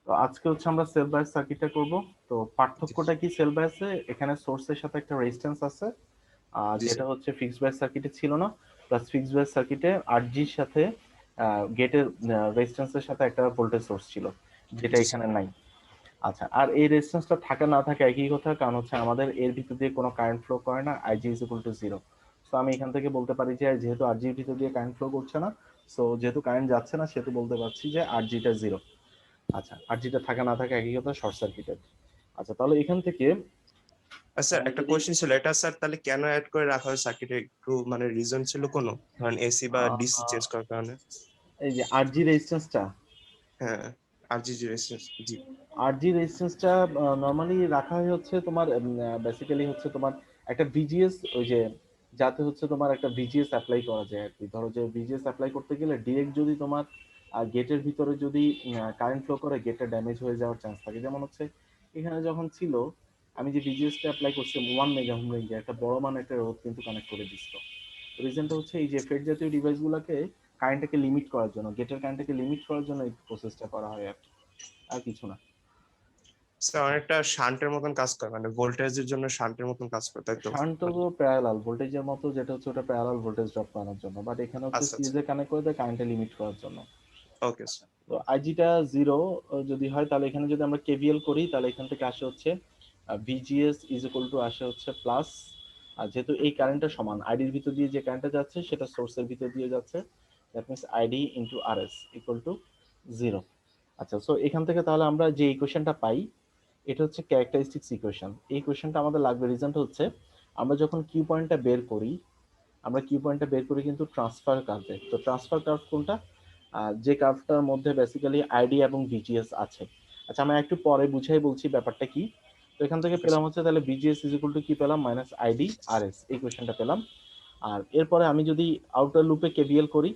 তো আজকে হচ্ছে আমরা সেল বায়াস সার্কিটটা করব। তো জি পার্থক্যটা কি সেল বায়াসে? এখানে সোর্সের সাথে একটা রেজিস্ট্যান্স আছে, জি যেটা স্যার। হচ্ছে ফিক্সড বায়াস সার্কিটে ছিল না। প্লাস ফিক্সড বায়াস সার্কিটে আরজির সাথে গেটের রেজিস্ট্যান্সের সাথে একটা ভোল্টেজ সোর্স ছিল, যেটা জি স্যার। এখানে নাই। আচ্ছা, আর এই রেজিস্ট্যান্সটা থাকা না থাকা একই কথা, কারণ হচ্ছে আমাদের এর ভিতর দিয়ে কোনো কারেন্ট ফ্লো করে না, IG is equal to zero. So আমি এখান থেকে বলতে পারি যে যেহেতু আরজির ভিতর দিয়ে কারেন্ট ফ্লো করছে না, সো যেহেতু কারেন্ট যাচ্ছে না, সেহেতু বলতে পারছি যে আরজিটা জিরো। আচ্ছা, আরজিটা থাকা না থাকা একই কথা, শর্ট সার্কিটেড। আচ্ছা, তাহলে এখান থেকে স্যার আমি একটা যদি কোয়েশ্চেন ছিল, এটা স্যার তাহলে কেন অ্যাড করে রাখা হয় সার্কিটে, একটু মানে রিজন ছিল কোনো, ধরেন এসি বা ডিসি আহ, চেঞ্জ করার কারণে? এই যে আরজি রেজিস্ট্যান্সটা, হ্যাঁ, আর জি জি জি। আরজি রেজিস্ট্যান্সটা নরমালি রাখা হয় হচ্ছে তোমার বেসিক্যালি হচ্ছে তোমার একটা ভিজিএস, ওই যে যাতে হচ্ছে তোমার একটা ভিজিএস অ্যাপ্লাই করা যায় আর কি। ধরো যে ভিজিএস অ্যাপ্লাই করতে গেলে ডিরেক্ট যদি তোমার গেটের ভিতরে যদি কারেন্ট ফ্লো করে, গেটটা ড্যামেজ হয়ে যাওয়ার চান্স থাকে। যেমন হচ্ছে এখানে যখন ছিল, আমি যে ভিজিএসটা অ্যাপ্লাই করছি 1 মেগা ওহম রেঞ্জে, একটা বড় মান একটা রোধ কিন্তু কানেক্ট করে দিচ্ছিল। রিজনটা হচ্ছে এই যে ফেড জাতীয় ডিভাইসগুলোকে কারেন্টটাকে লিমিট করার জন্য, গেটের কারেন্টটাকে লিমিট করার জন্য এই প্রসেসটা করা হয় আর কি, আর কিছু না। স্যার অনেকটা শান্টের মতন কাজ করে, মানে ভোল্টেজের জন্য শান্টের মতন কাজ করে, তাই তো? শান্ট মানে তো প্যারালাল ভোল্টেজের মতো, যেটা হচ্ছে ওটা প্যারালাল ভোল্টেজ ড্রপ করানোর জন্য, বাট এখানে হচ্ছে আচ্ছা আচ্ছা। সিরিজে কানেক্ট করে দেয় কারেন্টে লিমিট করার জন্য। ওকে আচ্ছা, স্যার। তো আইজিটা জিরো যদি হয়, তাহলে এখানে যদি আমরা কেভিএল করি, তাহলে এখান থেকে আসে হচ্ছে ভিজিএস ইজ ইকুয়াল টু আসে হচ্ছে প্লাস, আর যেহেতু এই কারেন্টটা সমান, আইডির ভিতর দিয়ে যে কারেন্টটা যাচ্ছে সেটা সোর্সের ভিতর দিয়ে যাচ্ছে, that means ID into R S equal to zero. আচ্ছা, সো এখান থেকে তাহলে আমরা যে ইকুয়েশনটা পাই, এটা হচ্ছে ক্যারেক্টারিস্টিক্স ইকুয়েশন। এই ইকুয়েশনটা আমাদের লাগবে, রিজনটা হচ্ছে আমরা যখন কিউ পয়েন্টটা বের করি, আমরা কিউ পয়েন্টটা বের করি কিন্তু ট্রান্সফার কার্ভে। তো ট্রান্সফার কার্ভ কোনটা? যে কার্ভটার মধ্যে বেসিক্যালি আইডি এবং ভিজিএস আছে। আচ্ছা, আমি একটু পরে বুঝাই বলছি ব্যাপারটা কি। তো এখান থেকে ওকে পেলাম স্যার। হচ্ছে তাহলে ভিজিএস ইজ ইকুয়াল টু কি পেলাম, মাইনাস আইডি আর এস, এই কোয়েশনটা পেলাম। আর এরপরে আমি যদি আউটার লুপে কেভিএল করি,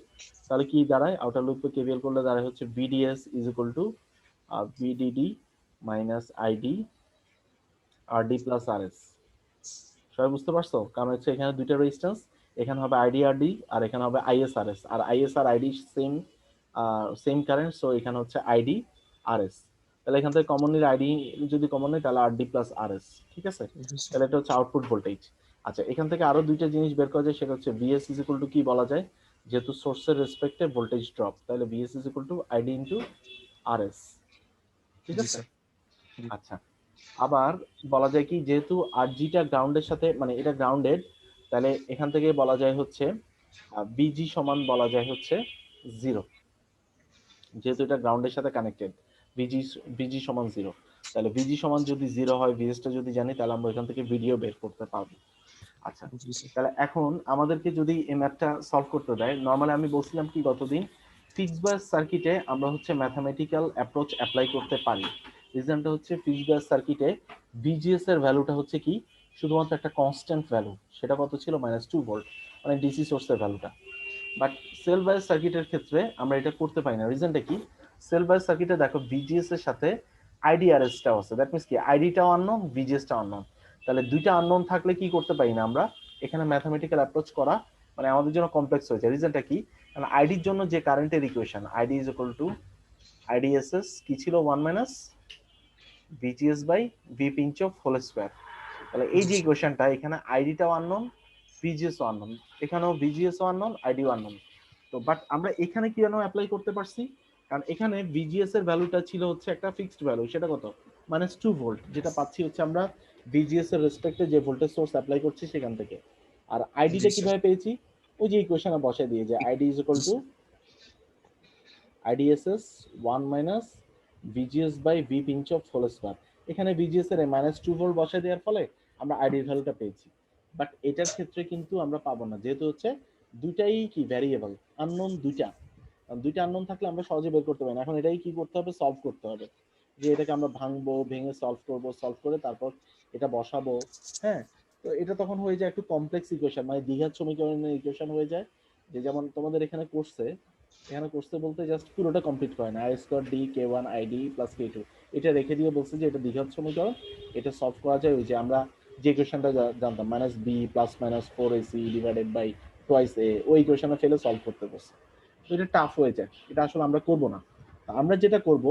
তাহলে কি দাঁড়ায়? আউটার লুপে কেভিএল করলে দাঁড়ায় হচ্ছে VDS is equal to VDD minus ID R D plus R S. সবাই বুঝতে পারছো? কারণ হচ্ছে এখানে দুইটা রেজিস্ট্যান্স, এখানে হবে আইডি আর ডি, আর এখানে হবে আইএসআরএস। আর আইএস আর ID same, same current, so এখানে হচ্ছে আইডি আর এস। তাহলে এখান থেকে কমন নিলে আইডি, যদি কমন নেই তাহলে আর ডি প্লাস আর এস। ঠিক আছে, জি স্যার। তাহলে এটা হচ্ছে আউটপুট ভোল্টেজ। আচ্ছা, এখান থেকে আরো দুইটা জিনিস বের করা যায়, সেটা হচ্ছে ভিএস ইজ ইকুয়াল টু কি বলা যায়, যেহেতু সোর্সের রেসপেক্টে ভোল্টেজ ড্রপ, তাহলে VS is equal to ID into R S. ঠিক জি আছে। স্যার। জি। আচ্ছা, আবার বলা যায় কি, যেহেতু আরজিটা গ্রাউন্ডের সাথে, মানে এটা গ্রাউন্ডেড, তাহলে এখান থেকে বলা যায় হচ্ছে বিজি সমান বলা যায় হচ্ছে জিরো। যেহেতু এটা গ্রাউন্ডের সাথে কানেক্টেড, বিজি বিজি সমান জিরো। তাহলে বিজি সমান যদি জিরো হয়, ভিএসটা যদি জানি, তাহলে আমরা এখান থেকে ভিডিও বের করতে পারবো। আচ্ছা, জি স্যার। তাহলে এখন আমাদেরকে যদি এই ম্যাথটা সলভ করতে দেয়, নর্মালি আমি বলছিলাম কি গতদিন, ফিক্সড বায়াস সার্কিটে আমরা হচ্ছে ম্যাথামেটিক্যাল অ্যাপ্রোচ অ্যাপ্লাই করতে পারি। রিজনটা হচ্ছে ফিক্সড বায়াস সার্কিটে ভিজিএস এর ভ্যালুটা হচ্ছে কি, শুধুমাত্র একটা কনস্ট্যান্ট ভ্যালু, সেটা কত ছিল, -2 ভোল্ট, মানে ডিসি সোর্সের ভ্যালুটা। বাট সেল বায়াস সার্কিটের ক্ষেত্রে আমরা এটা করতে পারি না। রিজনটা কি? সেল বায়াস সার্কিটে দেখো ভিজিএস এর সাথে আইডিআরএস টাও আছে, দ্যাট মিনস কি আইডিটাও আননোন, ভিজিএসটাও আননোন। তাহলে দুইটা আননোন থাকলে কি করতে পারি না আমরা, এখানে ম্যাথামেটিক্যাল অ্যাপ্রোচ করা মানে আমাদের জন্য কমপ্লেক্স হয়ে যায়। রিজনটা কি? কারণ আইডির জন্য যে কারেন্টের equation, ID is equal to IDSS কি ছিল, 1 minus VGS by V pinch off whole square. তাহলে এই জি যে স্যার। ইকুয়েশনটা, এখানে আইডিটাও আননোন, ভিজিএসও আননোন, এখানেও ভিজিএসও আননোন, আইডিও আননোন। তো বাট আমরা এখানে কি যেন অ্যাপ্লাই করতে পারছি, কারণ এখানে ভিজিএস এর ভ্যালুটা ছিল হচ্ছে একটা ফিক্সড ভ্যালু, সেটা কত, -2 ভোল্ট, যেটা পাচ্ছি হচ্ছে আমরা ভিজিএস এর রেসপেক্টে যে ভোল্টেজ সোর্স অ্যাপ্লাই করছি সেখান থেকে। আর জি আইডিটা স্যার। কিভাবে পেয়েছি, ওই যে ইকুয়েশনে বসায় দিয়ে, যে আইডি ইজ ইকুয়াল জি to sir. IDSS 1 minus VGS by V pinch off whole square. এখানে ভিজিএস এর -2 ভোল্ট বসায় দেওয়ার ফলে আমরা আইডির ভ্যালুটা পেয়েছি। বাট এটার ক্ষেত্রে কিন্তু আমরা পাবো না, যেহেতু হচ্ছে দুইটাই কি ভ্যারিয়েবল, আননোন দুইটা। দুইটা আননোন থাকলে আমরা সহজে বের করতে পারি না। এখন এটাই কি করতে হবে, সলভ করতে হবে, যে এটাকে আমরা ভাঙবো, ভেঙে সলভ করব, সলভ করে তারপর এটা বসাবো। হ্যাঁ, তো এটা তখন হয়ে যায় একটু কমপ্লেক্স ইকুয়েশন, মানে দ্বিঘাত সমীকরণের ইকুয়েশন হয়ে যায়। যে যেমন তোমাদের এখানে করছে, এখানে করছে বলতে জাস্ট পুরোটা কমপ্লিট করে না, I square D K one ID plus K two, এটা রেখে দিয়ে বলছে যে এটা দ্বিঘাত সমীকরণ, এটা সলভ করা যায় ওই যে আমরা যে ইকুয়েশনটা জানতাম, -b plus -4ac divided by twice a, ওই ইকুয়েশনে ফেলে সলভ করতে বলছে। তো এটা টাফ হয়ে যায়, এটা আসলে আমরা করব না। আমরা যেটা করব,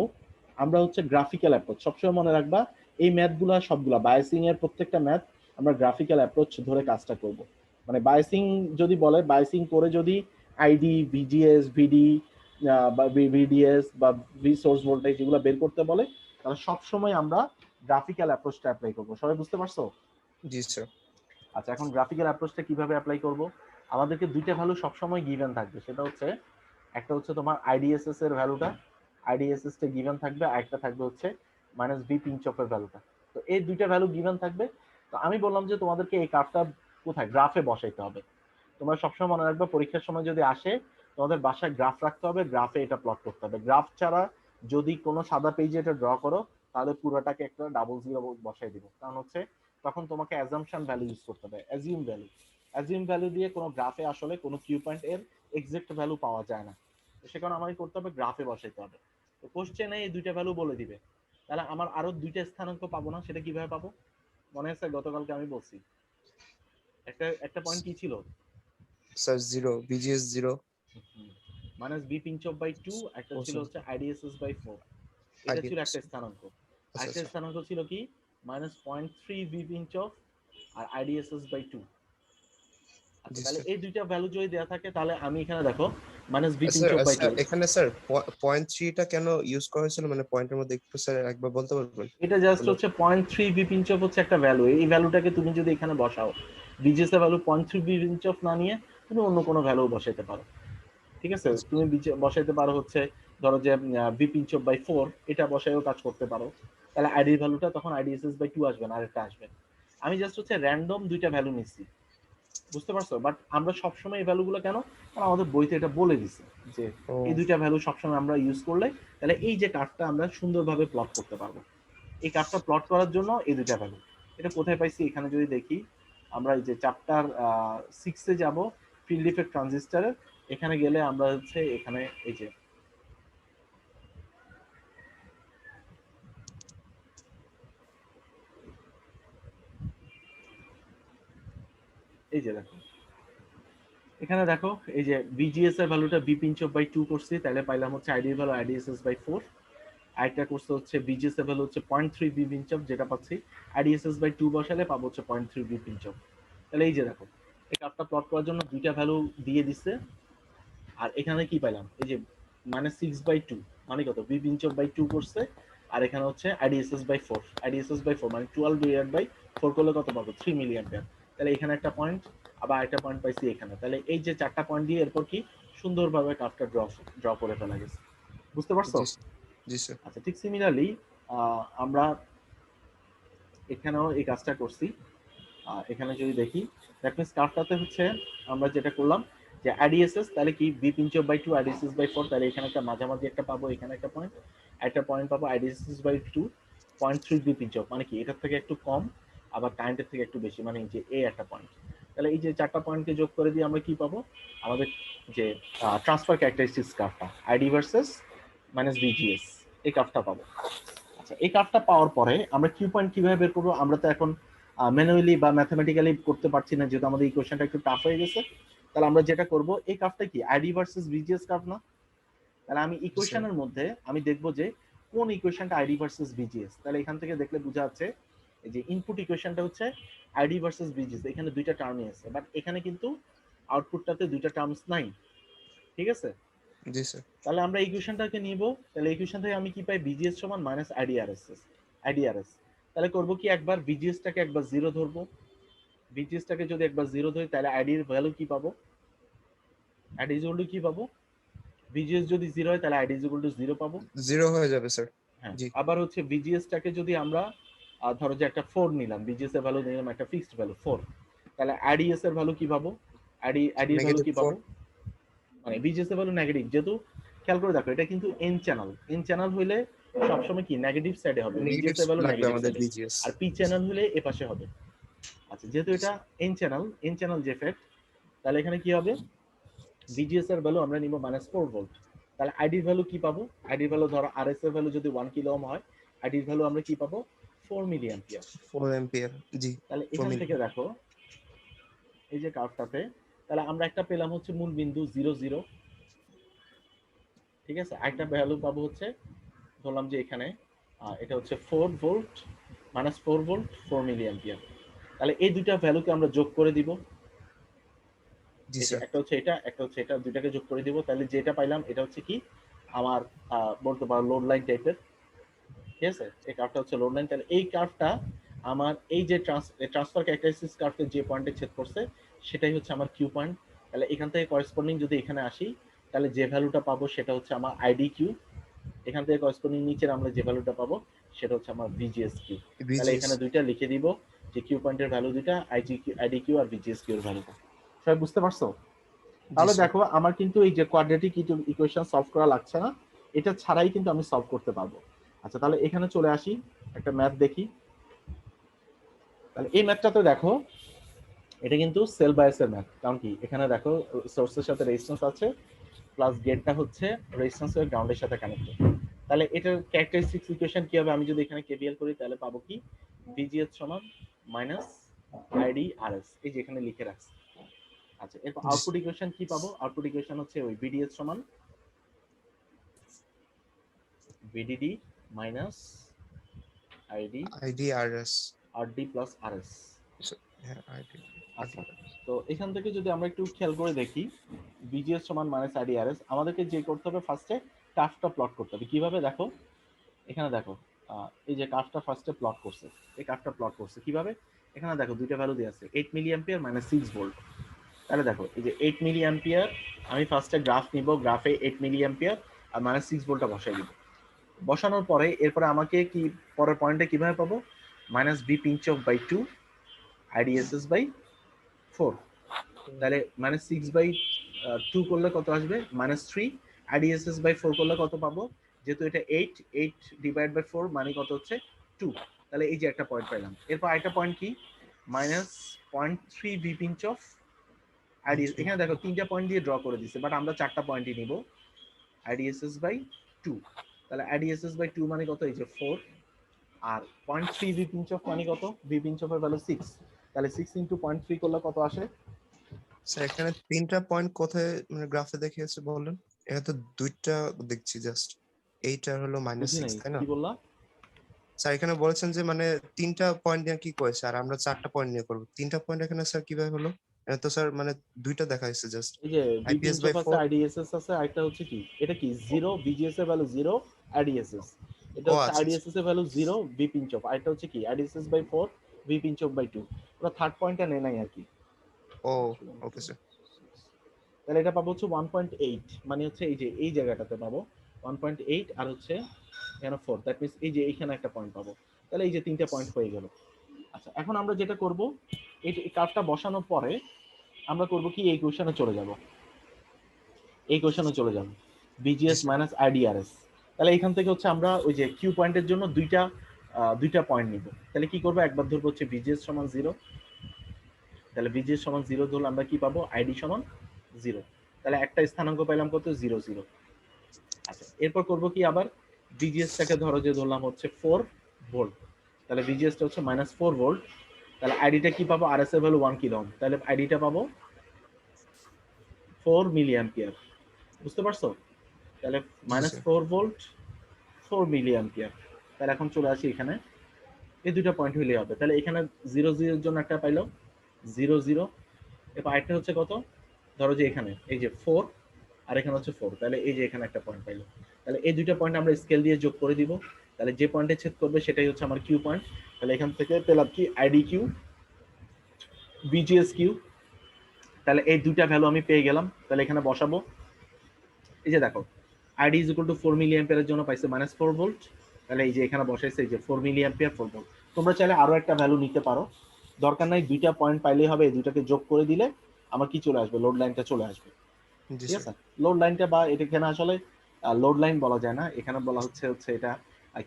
আমরা হচ্ছে গ্রাফিক্যাল অ্যাপ্রোচ সবসময় মনে রাখবা, এই ম্যাথগুলা সবগুলা বায়াসিং এর প্রত্যেকটা ম্যাথ আমরা গ্রাফিক্যাল অ্যাপ্রোচ ধরে কাজটা করব। মানে বায়াসিং যদি বলে, বায়াসিং করে যদি আইডি, ভিজিএস, ভিডি বা ভিডিএস বা ভি সোর্স ভোল্টেজ যেগুলো বের করতে বলে, তাহলে সবসময় আমরা গ্রাফিক্যাল অ্যাপ্রোচটা অ্যাপ্লাই করব। সবাই বুঝতে পারছো? জি স্যার। আচ্ছা, এখন গ্রাফিক্যাল অ্যাপ্রোচটা কিভাবে অ্যাপ্লাই করব? আমাদেরকে দুইটা ভ্যালু সবসময় গিভেন থাকবে, সেটা হচ্ছে একটা হচ্ছে তোমার আইডিএসএস এর ভ্যালুটা, আইডিএসএস টা গিভেন থাকবে, আর একটা থাকবে হচ্ছে মাইনাস বি পিঞ্চ অফ এর ভ্যালুটা। তো এই দুইটা ভ্যালু গিভেন থাকবে। তো আমি বললাম যে তোমাদেরকে এই কার্ভটা কোথায় গ্রাফে বসাইতে হবে। তোমরা সবসময় মনে রাখবে পরীক্ষার সময় যদি আসে তোমাদের বাসায় গ্রাফ রাখতে হবে, গ্রাফে এটা প্লট করতে হবে। গ্রাফ ছাড়া যদি কোনো সাদা পেজে এটা ড্র করো তাহলে পুরোটাকে একটা ডাবল জিরো বসাই দিব, কারণ হচ্ছে তখন তোমাকে অ্যাজাম্পশন ভ্যালু ইউজ করতে হবে, অ্যাজিউম ভ্যালু। অ্যাজিউম ভ্যালু দিয়ে কোনো গ্রাফে আসলে কোনো কিউ পয়েন্ট এর এক্সাক্ট ভ্যালু পাওয়া যায় না, তো সে কারণে আমাকে করতে হবে গ্রাফে বসাইতে হবে। তো কোশ্চেনে এই দুইটা ভ্যালু বলে দিবে, তাহলে আমার আরো দুইটা স্থানাঙ্ক পাবো না, সেটা কিভাবে পাবো? মনে আছে গতকালকে আমি বলছি একটা একটা পয়েন্ট কি ছিল? Sir 0, VGS 0, minus V pinch off by 2, একটা ছিল হচ্ছে আইডিএসএস বাই 4। এটা ছিল একটা স্থানাঙ্ক। আচ্ছা আরেকটা আচ্ছা। স্থানাঙ্ক ছিল কি? মাইনাস 0.3 বি পিঞ্চ অফ আর আইডিএসএস বাই 2। আচ্ছা, জি তাহলে স্যার। এই দুইটা ভ্যালু যদি দেওয়া থাকে তাহলে আমি এখানে দেখো minus V pinch sir off by 2, sir এখানে স্যার 0.3টা কেন ইউজ করা হয়েছিল, মানে পয়েন্টের মধ্যে একটু স্যার একবার বলতে পারবেন? এটা জাস্ট মানে হচ্ছে 0.3 বি পিঞ্চ অফ হচ্ছে একটা ভ্যালু। এই ভ্যালুটাকে তুমি যদি এখানে বসাও, বিজিএস এর ভ্যালু 0.3 বি পিঞ্চ অফ না নিয়ে তুমি অন্য কোনো ভ্যালু বসাইতে পারো। ঠিক আছে, তুমি বসাইতে পারো হচ্ছে ধরো যে বি পিঞ্চ অফ বাই 4, এটা বসাইও কাজ করতে পারো। তাহলে আইডি ভ্যালুটা তখন আইডিএসএস বাই 2 আসবে না, আরেকটা আসবে। আমি জাস্ট হচ্ছে র্যান্ডম দুইটা ভ্যালু নিচ্ছি, বুঝতে পারছো? বাট আমরা সবসময় এই ভ্যালুগুলো কেন, কারণ আমাদের বইতে এটা বলে দিছে যে এই ও দুইটা ভ্যালু সবসময় আমরা ইউজ করলে তাহলে এই যে কার্ভটা আমরা সুন্দরভাবে প্লট করতে পারবো। এই কার্ভটা প্লট করার জন্য এই দুইটা ভ্যালু। এটা কোথায় পাইছি? এখানে যদি দেখি, আমরা এই যে চ্যাপ্টার 6-এ যাব, ফিল্ড ইফেক্ট ট্রানজিস্টরের, এখানে গেলে আমরা হচ্ছে এখানে এই যে এই যে দেখো, এখানে দেখো এই যে বিজিএস এর ভ্যালুটা বি পিঞ্চ অফ বাই 2 করছি, তাহলে পাইলাম হচ্ছে আইডি ভ্যালু আইডিএসএস বাই 4। আরেকটা করছে হচ্ছে বিজিএস এর ভ্যালু হচ্ছে 0.3 বি পিঞ্চ অফ, যেটা পাচ্ছি আইডিএসএস বাই 2 বসালে পাবো হচ্ছে 0.3 বি পিঞ্চ অফ। তাহলে এই যে দেখো, এই কার্ভটা প্লট করার জন্য দুইটা ভ্যালু দিয়ে দিছে। আর এখানে কি পাইলাম? এই যে মানে 6/2 মানে কত? বি পিঞ্চ অফ বাই 2 করছে। আর এখানে হচ্ছে আইডিএসএস বাই 4, আইডিএসএস বাই 4 মানে 12 ডিভাইড বাই 4 করলে কত পাবো? 3 মিলি অ্যাম্পিয়ার। তাহলে এখানে একটা পয়েন্ট, আবার একটা পয়েন্ট পাইছি এখানে। তাহলে এই যে চারটা পয়েন্ট দিয়ে এরপর কি সুন্দরভাবে কার্ভটা ড্র করে ফেলা গেছে, বুঝতে পারছো? জি জি স্যার। আচ্ছা, ঠিক সিমিলারলি আমরা এখানেও এই কাজটা করছি। এখানে যদি দেখি, দ্যাট মিনস কার্ভটাতে হচ্ছে আমরা যেটা করলাম যে আইডিএসএস, তাহলে কি V pinch off by 2 IDSS by 4, তাহলে এখানে একটা মাঝামাঝি একটা পাবো, এখানে একটা পয়েন্ট, একটা পয়েন্ট পাবো IDSS by 2 0.3 V pinch off, মানে কি এটার থেকে একটু কম আবার কারেন্টের থেকে একটু বেশি, মানে যে এ একটা পয়েন্ট। তাহলে এই যে চারটা পয়েন্টকে যোগ করে দিয়ে আমরা কি পাবো? আমাদের যে ট্রান্সফার ক্যারেক্টারিস্টিক্স কার্ভটা আইডি ভার্সেস মাইনাস বিজিএস, এই কার্ভটা পাবো। আচ্ছা, এই কার্ভটা পাওয়ার পরে আমরা কিউ পয়েন্ট কিভাবে বের করবো? আমরা তো এখন ম্যানুয়ালি বা ম্যাথমেটিক্যালি করতে পারছি না, যেহেতু আমাদের ইকুয়েশনটা একটু টাফ হয়ে গেছে। তাহলে আমরা যেটা করব, এই কার্ভটা কি আইডি ভার্সেস বিজিএস কার্ভ না? তাহলে আমি জি স্যার। ইকুয়েশনের মধ্যে আমি দেখবো যে কোন ইকুয়েশনটা আইডি ভার্সেস বিজিএস। তাহলে এখান থেকে দেখলে বোঝা যাচ্ছে এই যে ইনপুট ইকুয়েশনটা হচ্ছে আইডি ভার্সেস বিজিএস, এখানে দুইটা টার্মই আছে, বাট এখানে কিন্তু আউটপুটটাতে দুইটা টার্মস নাই। ঠিক আছে, জি স্যার। তাহলে আমরা ইকুয়েশনটাকে নিব। তাহলে ইকুয়েশন থেকে আমি কি পাই? বিজিএস সমান মাইনাস আইডিআরএস, আইডিআরএস। তাহলে করব কি, একবার বিজিএসটাকে একবার জিরো ধরবো। বিজিএসটাকে যদি একবার জিরো ধরি তাহলে আইডির ভ্যালু কি পাবো? আইডি ইজ ইকুয়াল টু কি পাবো? বিজিএস যদি জিরো হয় তাহলে ID is equal to zero পাবো। 0 হয়ে যাবে স্যার। হ্যাঁ, জি। আবার হচ্ছে বিজিএসটাকে যদি আমরা ধরো যে একটা 4 নিলাম, বিজিএস এর ভ্যালু নিলাম একটা ফিক্সড ভ্যালু 4, তাহলে আইডিএস এর ভ্যালু কি পাবো? আইডির ভ্যালু কি -4। পাবো? মানে বিজিএস এর ভ্যালু নেগেটিভ, যেহেতু খেয়াল করে দেখো এটা কিন্তু এন চ্যানেল, এন চ্যানেল হইলে সবসময় কি নেগেটিভ সাইডে হবে, নেগেটিভ বিজিএস এর ভ্যালু লাগবে নেগেটিভ আমাদের সাইডে। বিজিএস। আর পি চ্যানেল হলে এ পাশে হবে। আচ্ছা, যেহেতু এটা এন চ্যানেল, এন চ্যানেল যে ফ্যাক্ট, তাহলে এখানে কি হবে? বিজিএস এর ভ্যালু আমরা নিব -4 ভোল্ট। তাহলে আইডির ভ্যালু কি পাবো? আইডির ভ্যালু ধরো আরএস এর ভ্যালু যদি 1 কিলো ওহম হয়, আইডির ভ্যালু আমরা কি পাবো? 4 মিলি অ্যাম্পিয়ার। 4 এম্পিয়ার। জি। তাহলে 4 এখান মিলি। থেকে দেখো এই যে কার্ভটাতে, তাহলে আমরা একটা পেলাম হচ্ছে মূল বিন্দু 0 0। ঠিক আছে, আরেকটা ভ্যালু পাবো হচ্ছে ধরলাম যে এখানে এটা হচ্ছে 4 ভোল্ট -4 ভোল্ট 4 মিলি অ্যাম্পিয়ার। তাহলে এই দুইটা ভ্যালুকে আমরা যোগ করে দিব। জি এই যে স্যার। একটা হচ্ছে এটা, একটা হচ্ছে এটা, দুইটাকে যোগ করে দিব। তাহলে যেটা পাইলাম এটা হচ্ছে কি আমার বলতে পারো লোড লাইন টাইপের। ঠিক আছে, এই কার্ভটা হচ্ছে লোড লাইন। তাহলে এই কার্ভটা আমার এই যে ট্রান্সফার ক্যারেক্টারিস্টিক্স কার্ভের যে পয়েন্টে ছেদ করছে সেটাই হচ্ছে আমার কিউ পয়েন্ট। তাহলে এখান থেকে করেসপন্ডিং যদি এখানে আসি তাহলে যে ভ্যালুটা পাবো সেটা হচ্ছে আমার আইডি কিউ। এখান থেকে করেসপন্ডিং নিচের আমরা যে ভ্যালুটা পাবো সেটা হচ্ছে আমার ভিজিএস কিউ। তাহলে বিজিএস। এখানে দুইটা লিখে দিব যে কিউ পয়েন্টের ভ্যালু দুইটা, ID Q R VGS Q এর ভ্যালুটা। সবাই বুঝতে পারছো? জি তাহলে স্যার। দেখো আমার কিন্তু এই যে কোয়াড্রেটিক ইকুয়েশন সলভ করা লাগছে না, এটা ছাড়াই কিন্তু আমি সলভ করতে পারবো। আচ্ছা তাহলে এখানে চলে আসি, একটা ম্যাথ দেখি। তাহলে এই ম্যাথটাতে দেখো এটা কিন্তু সেল বায়াসের ম্যাথ। কারণ কি এখানে দেখো সোর্সের সাথে রেজিস্ট্যান্স আছে, প্লাস গেটটা হচ্ছে রেজিস্ট্যান্স এর গ্রাউন্ডের সাথে কানেক্টেড। তাহলে এটার ক্যারেক্টারিস্টিক্স ইকুয়েশন কি হবে, আমি যদি এখানে কেভিএল করি তাহলে পাবো কি ভিজিএস সমান মাইনাস আইডি আরএস, এই যে এখানে লিখে রাখছি। আচ্ছা এরপর জি আউটপুট ইকুয়েশন কি পাবো, আউটপুট ইকুয়েশন হচ্ছে ওই ভিডিএস সমান ভিডিডি মাইনাস আইডি আইডি আর এস। RD plus RS. হ্যাঁ আইডি আচ্ছা তো এখান থেকে যদি আমরা একটু খেয়াল করে দেখি ভিজিএস সমান মাইনাস আইডি আরএস, আমাদেরকে যে করতে হবে ফার্স্টে কার্ভটা প্লট করতে হবে। কিভাবে দেখো, এখানে দেখো এই যে কার্ভটা ফার্স্টে প্লট করছে, এই কার্ভটা প্লট করছে কিভাবে, এখানে দেখো দুইটা ভ্যালু দেওয়া আছে 8 মিলি অ্যাম্পিয়ার -6 ভোল্ট। তাহলে দেখো এই যে 8 মিলি অ্যাম্পিয়ার, আমি ফার্স্টে গ্রাফ নিব, গ্রাফে 8 মিলি অ্যাম্পিয়ার আর -6 ভোল্টটা বসাই দিব। বসানোর পরে এরপরে আমাকে কি পরের পয়েন্টে কিভাবে পাবো, minus V pinch off by 2 IDSS by 4। তাহলে -6/2 করলে কত আসবে, -3। আইডিএসএস বাই 4 করলে কত পাবো, যেহেতু এটা 8 ডিভাইড বাই 4 মানে কত হচ্ছে 2। তাহলে এই যে একটা পয়েন্ট পাইলাম। এরপর আরেকটা পয়েন্ট কি, -0.3 ভি পিঞ্চ অফ আইডিএস। এখানে দেখো তিনটা পয়েন্ট দিয়ে ড্র করে দিছে, বাট আমরা চারটা পয়েন্টই নিব, আইডিএসএস বাই 2। তাহলে আইডিএসএস বাই 2 মানে কত, এই যে 4, আর 0.3 ভি পিঞ্চ অফ মানে কত, ভি পিঞ্চ অফ এর ভ্যালু 6। তাহলে 6 ইনটু 0.3 করলে কত আসে, স্যার এখানে তিনটা পয়েন্ট কোথায় মানে গ্রাফে দেখিয়েছে বললেন? এটা তো দুইটা দেখছি জাস্ট, এইটা হলো বুঝি -6 নাই তাই না? কি বললা। স্যার এখানে বলেছেন যে মানে তিনটা পয়েন্ট দিয়ে কি করেছে আর আমরা চারটা পয়েন্ট নিয়ে করবো, তিনটা পয়েন্ট এখানে স্যার কিভাবে হলো? এটা তো স্যার মানে দুইটা দেখাইছে জাস্ট, এই যে V IPS pinch by off আছে, 4। আইডিএসএস আছে, আরেকটা হচ্ছে কি এটা কি 0, ভিজিএস এর ভ্যালু 0, আইডিএসএস এটা ও হচ্ছে আচ্ছা আচ্ছা। আইডিএসএস এর ভ্যালু 0, বি পিঞ্চ অফ, আরেকটা হচ্ছে কি IDSS by 4, V pinch off by 2। ওরা থার্ড পয়েন্টটা নেয় নাই আর কি। ও ওকে স্যার। তাহলে এটা পাবো হচ্ছে 1.8, মানে হচ্ছে এই যে এই জায়গাটাতে পাবো 1.8 আর হচ্ছে এখানে 4, দ্যাট মিন্স এই যে এইখানে একটা পয়েন্ট পাবো। তাহলে এই যে তিনটা পয়েন্ট হয়ে গেল। আচ্ছা এখন আমরা যেটা করব, এই কার্ভটা বসানোর পরে আমরা করব কি, এই কোশ্চেনে চলে যাব, এই কোশ্চেনে চলে যাব জি ভিজিএস স্যার। মাইনাস আইডিআরএস। তাহলে এখান থেকে হচ্ছে আমরা ওই যে কিউ পয়েন্টের জন্য দুইটা পয়েন্ট নিব। তাহলে কি করবো, একবার ধরবো হচ্ছে ভিজিএস সমান 0। তাহলে ভিজিএস সমান 0 ধরলে আমরা কি পাবো, আইডি সমান 0। তাহলে একটা স্থানাঙ্ক পাইলাম কত, 0 0। আচ্ছা এরপর করব কি, আবার ভিজিএসটাকে ধরো যে ধরলাম হচ্ছে 4 ভোল্ট। তাহলে ভিজিএসটা হচ্ছে -4 ভোল্ট। তাহলে আইডিটা কি পাবো, আরএস এর ভ্যালু 1 কিলো ওহম। তাহলে আইডিটা পাবো 4 মিলি অ্যাম্পিয়ার। বুঝতে পারছো? তাহলে জি স্যার। -4 ভোল্ট 4 মিলি অ্যাম্পিয়ার। তাহলে এখন চলে আসি এখানে, এই দুইটা পয়েন্ট হইলেই হবে। তাহলে এখানে 0 0 এর জন্য একটা পাইলো 0 0। এরপর আরেকটা হচ্ছে কত, ধরো যে এখানে এই যে 4 আর এখানে হচ্ছে 4, তাহলে এই যে এখানে একটা পয়েন্ট পাইলো। তাহলে এই দুইটা পয়েন্ট আমরা স্কেল দিয়ে যোগ করে দিব। তাহলে যে পয়েন্টে ছেদ করবে সেটাই হচ্ছে আমার কিউ পয়েন্ট। তাহলে এখান থেকে পেলাম কি আইডি কিউ, বিজিএস কিউ। তাহলে এই দুইটা ভ্যালু আমি পেয়ে গেলাম। তাহলে এখানে বসাবো, এই যে দেখো আইডি ইজ ইকুয়াল টু 4 মিলি অ্যাম্পিয়ারের জন্য পাইছে -4 ভোল্ট। তাহলে এই যে এখানে বসাইছে এই যে 4 মিলি অ্যাম্পিয়ার 4 ভোল্ট। তোমরা চাইলে আরো একটা ভ্যালু নিতে পারো, দরকার নাই দুইটা পয়েন্ট পাইলেই হবে। এই দুইটাকে যোগ করে দিলে আমার কি চলে আসবে, লোড লাইনটা চলে আসবে। জি ঠিক স্যার। আছে, লোড লাইনটা বা এটা এখানে আসলে লোড লাইন বলা যায় না, এখানে বলা হচ্ছে এটা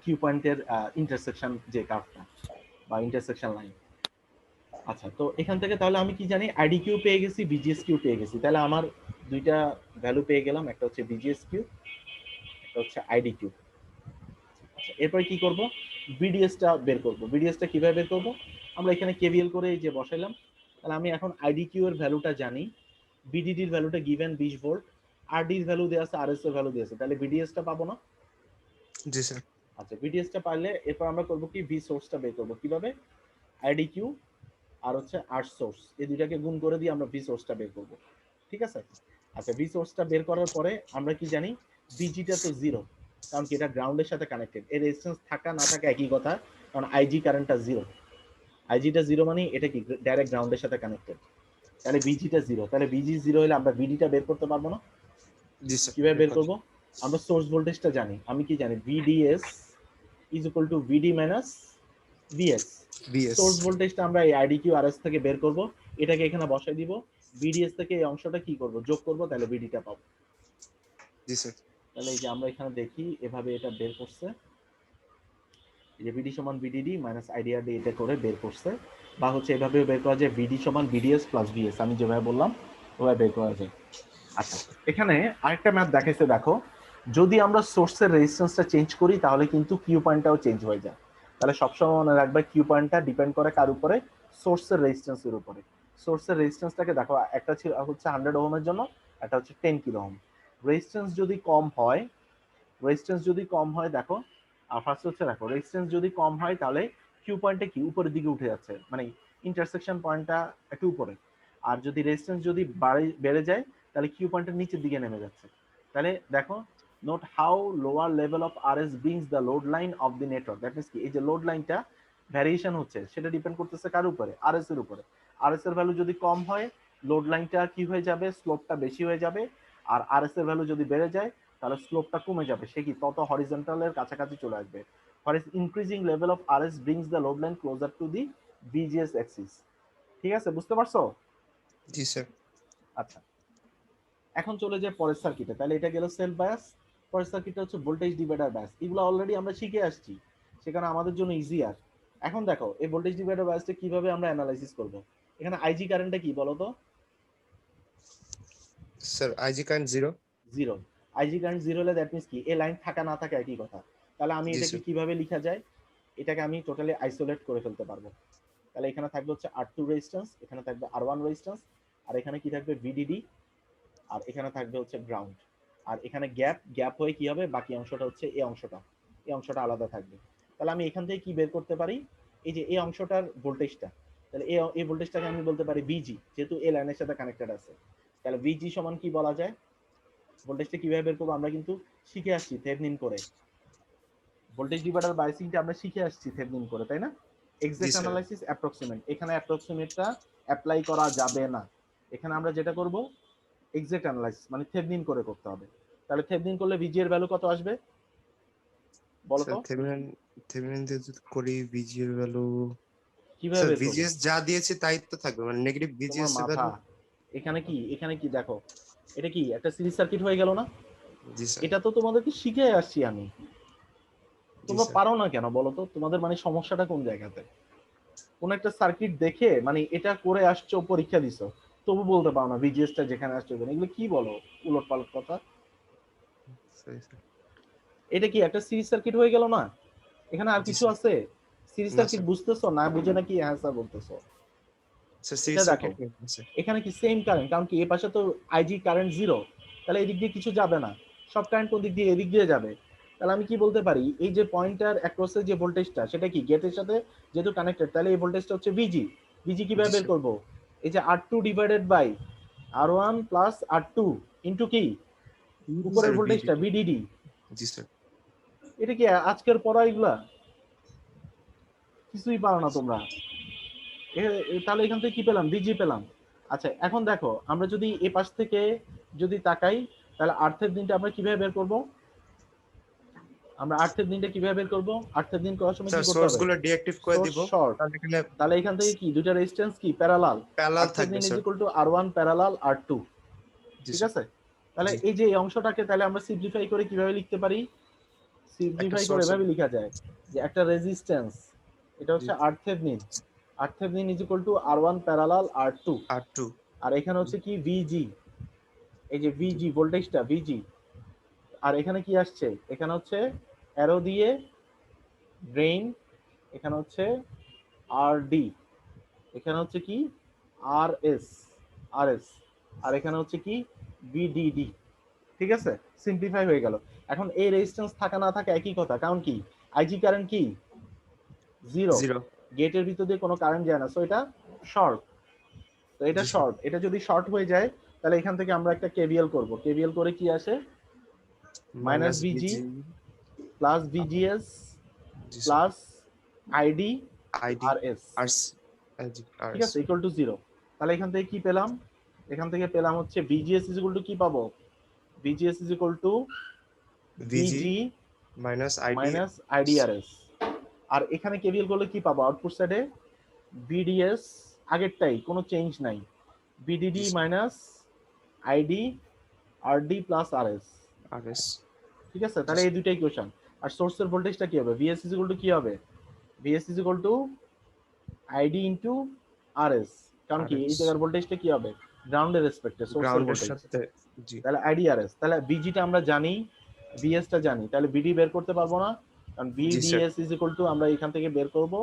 কিউ পয়েন্টের ইন্টারসেকশন যে কার্ভটা বা ইন্টারসেকশন লাইন। আচ্ছা তো এখান থেকে তাহলে আমি কি জানি, আইডি কিউ পেয়ে গেছি, বিজিএস কিউ পেয়ে গেছি। তাহলে আমার দুইটা ভ্যালু পেয়ে গেলাম, একটা হচ্ছে বিজিএস কিউ, একটা হচ্ছে আইডি কিউ। আচ্ছা এরপরে কি করব, বিডিএসটা বের করব। বিডিএসটা কিভাবে বের করব, আমরা এখানে কেভিএল করে এই যে বসাইলাম। তাহলে আমি এখন আইডি কিউ এর ভ্যালুটা জানি, বিডিডির ভ্যালুটা গিভেন 20 ভোল্ট, আরডি এর ভ্যালু দেওয়া আছে, আরএস এর ভ্যালু দেওয়া আছে, তাহলে বিডিএসটা পাবো না। জি স্যার। আচ্ছা ভিডিএস টা পারলে এরপর আমরা করব কি ভি সোর্সটা বের করব কিভাবে আইডি কিউ আর হচ্ছে আর সোর্স এই দুইটাকে গুণ করে দিয়ে আমরা ভি সোর্সটা বের করব ঠিক আছে আচ্ছা ভি সোর্সটা বের করার পরে আমরা কি জানি ভিজিটা তো জিরো কারণ কি এটা গ্রাউন্ডের সাথে কানেক্টেড এর রেজিস্ট্যান্স থাকা না থাকা একই কথা কারণ আইজি কারেন্টটা জিরো আইজিটা জিরো মানে এটা কি ডাইরেক্ট গ্রাউন্ডের সাথে কানেক্টেড তাহলে ভিজিটা জিরো তাহলে ভিজি জিরো হলে আমরা ভিডিটা বের করতে পারবো না জি স্যার। কিভাবে বের করব আমরা সোর্স ভোল্টেজটা জানি আমি কি জানি VDS is equal to VD minus VS VS. Source ভোল্টেজটা আমরা এই আইডি কিউ আরএস থেকে বের করব এটাকে এখানে বসাই দিব ভিডিএস থেকে এই অংশটা কি করব যোগ করব তাহলে ভিডিটা পাবো জি স্যার। তাহলে এই যে আমরা এখানে দেখি এভাবে এটা বের করছে এই যে ভিডি সমান ভিডিডি মাইনাস আইডিআরডি এটা করে বের করছে বা হচ্ছে এভাবে বের করা যায় ভিডি সমান ভিডিএস প্লাস ভিএস আমি যেভাবে বললাম ওভাবে বের করা যায় আচ্ছা এখানে আরেকটা ম্যাথ দেখাইছে দেখো যদি আমরা সোর্সের রেজিস্ট্যান্সটা চেঞ্জ করি তাহলে কিন্তু কিউ পয়েন্টটাও চেঞ্জ হয়ে যায় তাহলে সবসময় মনে রাখবে কিউ পয়েন্টটা ডিপেন্ড করে কার উপরে সোর্সের রেজিস্ট্যান্সের উপরে সোর্সের রেজিস্ট্যান্সটাকে দেখো একটা ছিল হচ্ছে 100 ওহমের জন্য একটা হচ্ছে 10 কিলো ওহম রেজিস্ট্যান্স যদি কম হয় দেখো আর ফার্স্ট হচ্ছে দেখো রেজিস্ট্যান্স যদি কম হয় তাহলে কিউ পয়েন্টটা কি উপরের দিকে উঠে যাচ্ছে মানে ইন্টারসেকশন পয়েন্টটা একটু উপরে আর যদি রেজিস্ট্যান্স যদি বেড়ে যায় তাহলে কিউ পয়েন্টের নিচের দিকে নেমে যাচ্ছে তাহলে দেখো note how lower level of RS brings the load line of the network that means কি এই যে লোড লাইনটা ভ্যারিয়েশন হচ্ছে সেটা ডিপেন্ড করতেছে কার উপরে আরএস এর উপরে আরএস এর ভ্যালু যদি কম হয় লোড লাইনটা কি হয়ে যাবে স্লোপটা বেশি হয়ে যাবে আর আরএস এর ভ্যালু যদি বেড়ে যায় তাহলে স্লোপটা কমে যাবে সে কি তত হরিজন্টালের কাছাকাছি চলে আসবে for increasing level of RS brings the load line closer to the VGS axis ঠিক আছে বুঝতে পারছো জি স্যার। আচ্ছা এখন চলে যায় পরের সার্কিটে তাহলে এটা গেল সেলফ বায়াস পরের সার্কিটটা হচ্ছে ভোল্টেজ ডিভাইডার বায়াস এগুলো অলরেডি আমরা শিখে আসছি সেখানে আমাদের জন্য ইজিয়ার এখন দেখো এই ভোল্টেজ ডিভাইডার বায়াসটা কিভাবে আমরা অ্যানালাইসিস করব এখানে আইজি কারেন্টটা কি বলো তো sir IG current zero. Zero IG current zero হলে দ্যাট মিন্স কি এই লাইন থাকা না থাকা একই কথা তাহলে আমি জি এটাকে স্যার। কিভাবে লেখা যায় এটাকে আমি টোটালি আইসোলেট করে ফেলতে পারবো তাহলে এখানে থাকবে হচ্ছে আর টু রেজিস্ট্যান্স এখানে থাকবে আর ওয়ান রেজিস্ট্যান্স আর এখানে কি থাকবে ভিডিডি আর এখানে থাকবে হচ্ছে গ্রাউন্ড আর এখানে গ্যাপ হয়ে কি হবে বাকি অংশটা হচ্ছে এই অংশটা আলাদা থাকবে তাহলে আমি এখান থেকে কি বের করতে পারি এই যে এই অংশটার ভোল্টেজটা তাহলে এই ভোল্টেজটাকে আমি বলতে পারি ভিজি যেহেতু এই লাইনের সাথে কানেক্টেড আছে তাহলে ভিজি সমান কি বলা যায় ভোল্টেজটা কিভাবে বের করবো আমরা কিন্তু শিখে আসছি থেভনিন করে ভোল্টেজ ডিভাইডার বাইসিংটা আমরা শিখে আসছি থেভনিন করে তাই না জি এক্সাক্ট স্যার। অ্যানালাইসিস অ্যাপ্রক্সিমেট এখানে অ্যাপ্রক্সিমেটটা অ্যাপ্লাই করা যাবে না এখানে আমরা যেটা করব এক্সাক্ট অ্যানালাইসিস মানে থেভনিন করে করতে হবে তাহলে থেভনিন করলে ভিজি এর ভ্যালু কত আসবে বলো স্যার তো থেভেনিন দিয়ে যদি করি ভিজি এর ভ্যালু, কিভাবে স্যার বের করবো ভিজিএস যা দিয়েছে তাই তো থাকবে, মানে নেগেটিভ তোমার ভিজিএস এর মাথা ভ্যালু। এখানে কি দেখো এটা কি একটা সিরিজ সার্কিট হয়ে গেল না জি স্যার। এটা তো তোমাদেরকে শিখে আসছি আমি জি তোমরা স্যার। পারো না কেন বলো তো তোমাদের মানে সমস্যাটা কোন জায়গাতে কোন একটা সার্কিট দেখে মানে এটা করে আসছো পরীক্ষা দিছো তবু বলতে পারো না ভিজিএসটা যেখানে আসছো এগুলো কি বলো উলট পালট কথা সরি স্যার। এটা কি একটা সিরিজ সার্কিট হয়ে গেল না এখানে আর জি কিছু স্যার। আছে সিরিজ না সার্কিট স্যার। বুঝতেছো না বুঝে নাকি হ্যাঁ স্যার বলতেছো স্যার এটা সিরিজ দেখো সার্কিট আছে। এখানে কি সেম কারেন্ট কারণ কি এই পাশে তো আইজি কারেন্ট জিরো তাহলে এদিক দিয়ে কিছু যাবে না সব কারেন্ট কোন দিক দিয়ে এদিক দিয়ে যাবে তাহলে আমি কি বলতে পারি এই যে পয়েন্টার অ্যাক্রসের যে ভোল্টেজটা সেটা কি গেটের সাথে যেহেতু কানেক্টেড তাহলে এই ভোল্টেজটা হচ্ছে ভিজি ভিজি কিভাবে জি বের স্যার। করবো এই যে R two divided by R one plus R two into কি উপরের স্যার ভিডি। ভোল্টেজটা ভিডিডি জি স্যার। এটা কি আজকের পড়া এগুলা কিছুই পারো না তোমরা তাহলে এখান থেকে কি পেলাম ভিজি পেলাম আচ্ছা এখন দেখো আমরা যদি এ পাশ থেকে যদি তাকাই তাহলে আর্থের দিনটা আমরা কিভাবে বের করব আমরা আর্থের দিনটা কিভাবে বের করব আর্থের দিন করার সময় কি স্যার করতে সোর্স হবে গুলো ডিএক্টিভ করে সোর্স দিব, শর্ট তাহলে এখানে তাহলে এখান থেকে কি দুইটা রেজিস্ট্যান্স কি প্যারালাল প্যারালাল আর্থের থাকবে দিন is sir. Equal to R one parallel R two জি ঠিক স্যার। আছে তাহলে জি। এই যে এই অংশটাকে তাহলে আমরা সিম্পলিফাই করে কিভাবে লিখতে পারি একটা সিম্পলিফাই করে সোর্স এভাবে লেখা যায় যে একটা রেজিস্ট্যান্স এটা জি হচ্ছে R Thevenin is equal to R one parallel R two R two. আর এখানে হচ্ছে কি ভিজি এই যে ভিজি ভোল্টেজটা ভিজি আর এখানে কি আসছে এখানে হচ্ছে অ্যারো দিয়ে ড্রেইন এখানে হচ্ছে আর ডি এখানে হচ্ছে কি আর এস আর এস আর এখানে হচ্ছে কি ভিডিডি ঠিক আছে, সিম্পলিফাই হয়ে গেল। এখন এই রেজিস্ট্যান্স থাকা না থাকা একই কথা, কারণ কি আইজি কারেন্ট কি জিরো, 0 গেটের ভিতর দিয়ে কোনো কারেন্ট যায় না, সো এটা শর্ট। তো এটা জি স্যার শর্ট, এটা যদি শর্ট হয়ে যায় তাহলে এখান থেকে আমরা একটা কেভিএল করব, কেভিএল করে কি আসে মাইনাস মাইনাস ভিজি বিজি প্লাস ভিজিএস জি স্যার প্লাস আইডি আইডি আর এস, আর জি আর ঠিক আছে, ইকুয়াল টু জিরো। তাহলে এখান থেকে কি পেলাম, এখান থেকে পেলাম হচ্ছে ভিজিএস ইজ ইকুয়াল টু কি পাবো, ভিজিএস ইজ ইকুয়াল টু ভিজি ভিজি মাইনাস আইডি মাইনাস আইডিআরএস। আর এখানে কেভিএল করলে কি পাবো, আউটপুট সাইডে বিডিএস আগেরটাই, কোনো চেঞ্জ নাই, VDD minus ID RD plus RS, R S ঠিক আছে। তাহলে এই দুইটাই ইকুয়েশন। আর সোর্সের ভোল্টেজটা কি হবে, ভিএস ইজ ইকুয়াল টু কি হবে, VS is equal to ID into RS, কারণ কি এই আরএস জায়গার ভোল্টেজটা কি হবে গ্রাউন্ডের রেসপেক্টে, সোর্সের গ্রাউন্ডের ভোল্টেজ। সাথে জি তাহলে আইডিআরএস, তাহলে বিজিটা আমরা জানি, বিএসটা জানি, তাহলে বিডি বের করতে পারবো না, কারণ জি sir VDS is equal to আমরা এখান থেকে বের করব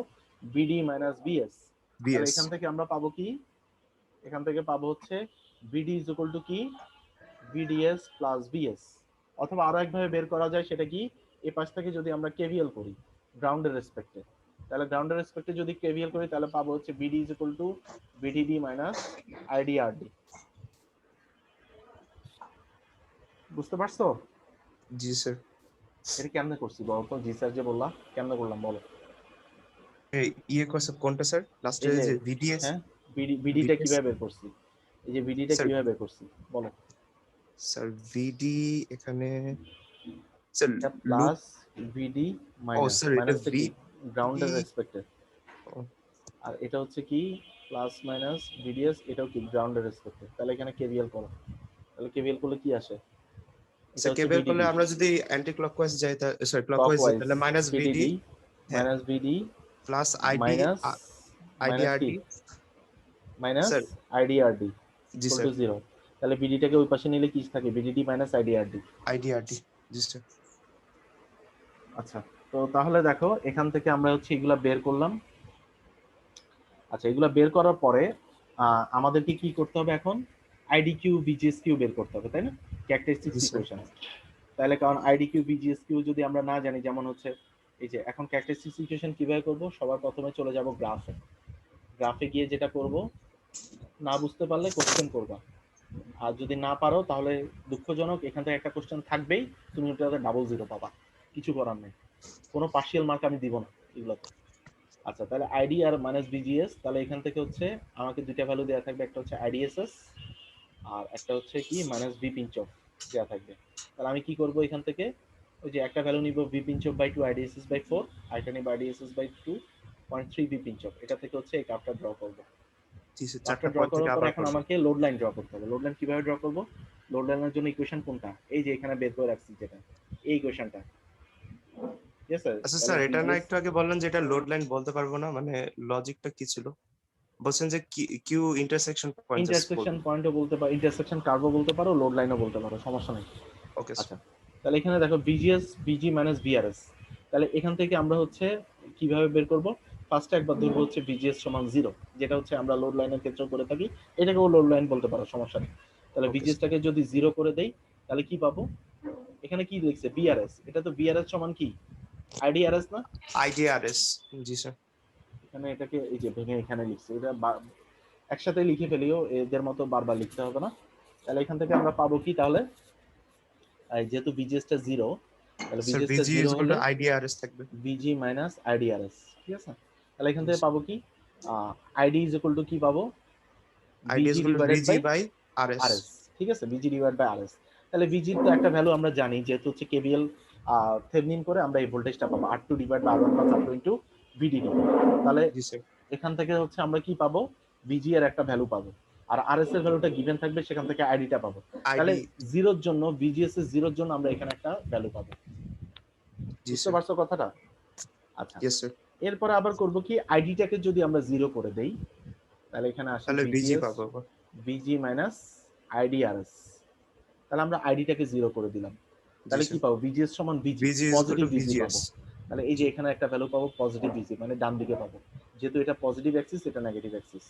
বিডি মাইনাস বিএস। তাহলে বিএস এখান থেকে আমরা পাবো কি, এখান থেকে পাবো হচ্ছে বিডি ইজ ইকুয়াল টু কি বিডিএস প্লাস বিএস। অথবা আরো একভাবে বের করা যায়, সেটা কি এই পাশ থেকে যদি আমরা কেভিএল করি গ্রাউন্ডের রেসপেক্টে, তাহলে গ্রাউন্ডের রেসপেক্টে যদি কেভিএল করি তাহলে পাবো হচ্ছে VD is equal to VDD minus ID RD. বুঝতে পারছো? জি স্যার এটা কেমনে করছি বলো তো, জি স্যার যে বললাম কেমনে করলাম বলো। ইয়ে করছে কোনটা স্যার লাস্টে এই যে যে ভিডিএস হ্যাঁ, বিডিটা ভিডিএস কিভাবে বের করছি, এই যে বিডিটা স্যার কিভাবে বের করছি বলো। স্যার ভিডি এখানে স্যার এটা লুপ প্লাস ভিডি ও মাইনাস, স্যার এটা মাইনাসটা কি ভিডি গ্রাউন্ডের রেসপেক্টে, আর এটা হচ্ছে কি প্লাস মাইনাস ভিডিএস, এটাও কি গ্রাউন্ডের রেসপেক্টে। তাহলে এখানে কেভিএল করো, তাহলে কেভিএল করলে কি আসে, এটা স্যার হচ্ছে কেবল করলে ভিডিডি, আমরা যদি অ্যান্টি ক্লকওয়াইজ যাই সরি ক্লকওয়াইজ যাই ক্লকওয়াইজ তাহলে মাইনাস ভিডি ভিডিডি হ্যাঁ মাইনাস ভিডি প্লাস আইডি মাইনাস মাইনাস কি আইডিআরডি মাইনাস স্যার আইডিআরডি জি ইকুয়াল স্যার টু জিরো। তাহলে বিডিটাকে ওই পাশে নিলে কি থাকে, বিডিডি মাইনাস আইডিআরডি। আইডিআরডি জি স্যার আচ্ছা, তো তাহলে দেখো এখান থেকে আমরা হচ্ছে এগুলা বের করলাম। আচ্ছা, এগুলা বের করার পরে আমাদেরকে কি করতে হবে এখন, আইডি কিউ বিজিএস কিউ বের করতে হবে, তাই না, ক্যারেক্টারিস্টিক্স জি স্যার ইকুয়েশন। তাহলে কারণ আইডি কিউ বিজিএস কিউ যদি আমরা না জানি, যেমন হচ্ছে এই যে এখন ক্যারেক্টারিস্টিক্স ইকুয়েশন কিভাবে করব, সবার প্রথমে চলে যাব গ্রাফে, গ্রাফে গিয়ে যেটা করব, না বুঝতে পারলে কোশ্চেন করবা, আর যদি না পারো তাহলে দুঃখজনক এখান থেকে একটা কোশ্চেন থাকবেই, তুমি ওটাতে ডাবল জিরো পাবা, কিছু করার নেই, কোনো পার্শিয়াল মার্ক আমি দিব না এগুলোতে। আচ্ছা, তাহলে আইডি আর মাইনাস বিজিএস, তাহলে এখান থেকে হচ্ছে আমাকে দুইটা ভ্যালু দেওয়া থাকবে, একটা হচ্ছে আইডিএসএস আর একটা হচ্ছে কি মাইনাস ভি পিঞ্চ অফ দেওয়া থাকবে। তাহলে আমি কি করব, এখান থেকে ওই যে একটা ভ্যালু নিব V pinch off by 2 IDSS by 4, আরেকটা নিব IDSS by 2.3 V pinch off, এটা থেকে হচ্ছে এই গ্রাফটা ড্র করব। জি স্যার গ্রাফটা চারটা ড্র পয়েন্ট থেকে করার পর আবার এখন করব আমাকে লোড লাইন ড্র করতে হবে। লোড লাইন কিভাবে ড্র করব, লোড লাইনের জন্য ইকুয়েশন কোনটা, এই যে এখানে বের করে রাখছি যেটা, এই ইকুয়েশনটা, ঠিক আছে। আচ্ছা তাহলে স্যার এটা না বিজিএস একটু আগে বললেন যে এটা লোড লাইন বলতে পারবো না মানে লজিকটা কি ছিল বলছেন যে Q intersection point just intersection বলবেন পয়েন্টও বলতে পারো, ইন্টারসেকশন কার্ভও বলতে পারো, লোড লাইনও বলতে পারো, সমস্যা নেই। ওকে আচ্ছা, তাহলে এখানে দেখো বিজিএস বিজি মাইনাস বিআরএস, তাহলে এখান থেকে আমরা হচ্ছে কিভাবে বের করব, ফার্স্টে একবার ধরবো হচ্ছে বিজিএস সমান 0, যেটা হচ্ছে আমরা লোড লাইনের ক্ষেত্রে করে থাকি, এটাকেও লোড লাইন বলতে পারো, সমস্যা নেই। তাহলে ওকে বিজিএসটাকে যদি 0 করে দেই তাহলে কি পাবো, এখানে কি লিখছে বিআরএস, এটা তো বিআরএস সমান কি আইডিআরএস না, আইডিআরএস জি স্যার এখানে এটাকে এই যে ভেঙে এখানে লিখছে, এটা একসাথে লিখে ফেলিও, এদের মতো বারবার লিখতে হবে না। তাহলে এখান থেকে আমরা পাবো কি, তাহলে যেহেতু বিজিএসটা 0, তাহলে স্যার বিজিএসটা বিজি 0 ইজ ইকুয়াল হলে টু আইডিআরএস থাকবে বিজি মাইনাস আইডিআরএস, ঠিক আছে। তাহলে এখান থেকে পাবো কি, আইডি ইজ ইকুয়াল টু কি পাবো, ID is busy equal to divided busy bye bye RS RS, ঠিক আছে, বিজি ডিভাইড বাই আরএস। তাহলে বিজির তো একটা ভ্যালু আমরা জানি, যেহেতু হচ্ছে কেভিএল থেভনিন করে আমরা এই ভোল্টেজটা পাবো R2 divide by R1 plus R2 into VDD। তাহলে জি স্যার এখান থেকে হচ্ছে আমরা কি পাবো, বিজি এর একটা ভ্যালু পাবো, আর আরএস এর ভ্যালুটা গিভেন থাকবে, সেখান থেকে আইডিটা পাবো। তাহলে আইডি জিরোর জন্য, বিজিএস এর জিরোর জন্য আমরা এখানে একটা ভ্যালু পাবো। জি বুঝতে স্যার পারছো কথাটা? আচ্ছা, ইয়েস স্যার এরপরে আবার করব কি, আইডিটাকে যদি আমরা 0 করে দেই তাহলে এখানে আসে তাহলে বিজি বিজিএস পাবো বিজি মাইনাস আইডিআরএস, তাহলে আমরা আইডিটাকে 0 করে দিলাম, তাহলে কি পাবো, বিজিএস সমান VG, VG is equal positive to VG VGS পাবো। তাহলে এই যে এখানে একটা ভ্যালু পাবো পজিটিভ বিজি, মানে ডান দিকে পাবো, যেহেতু এটা পজিটিভ অ্যাক্সিস এটা নেগেটিভ অ্যাক্সিস।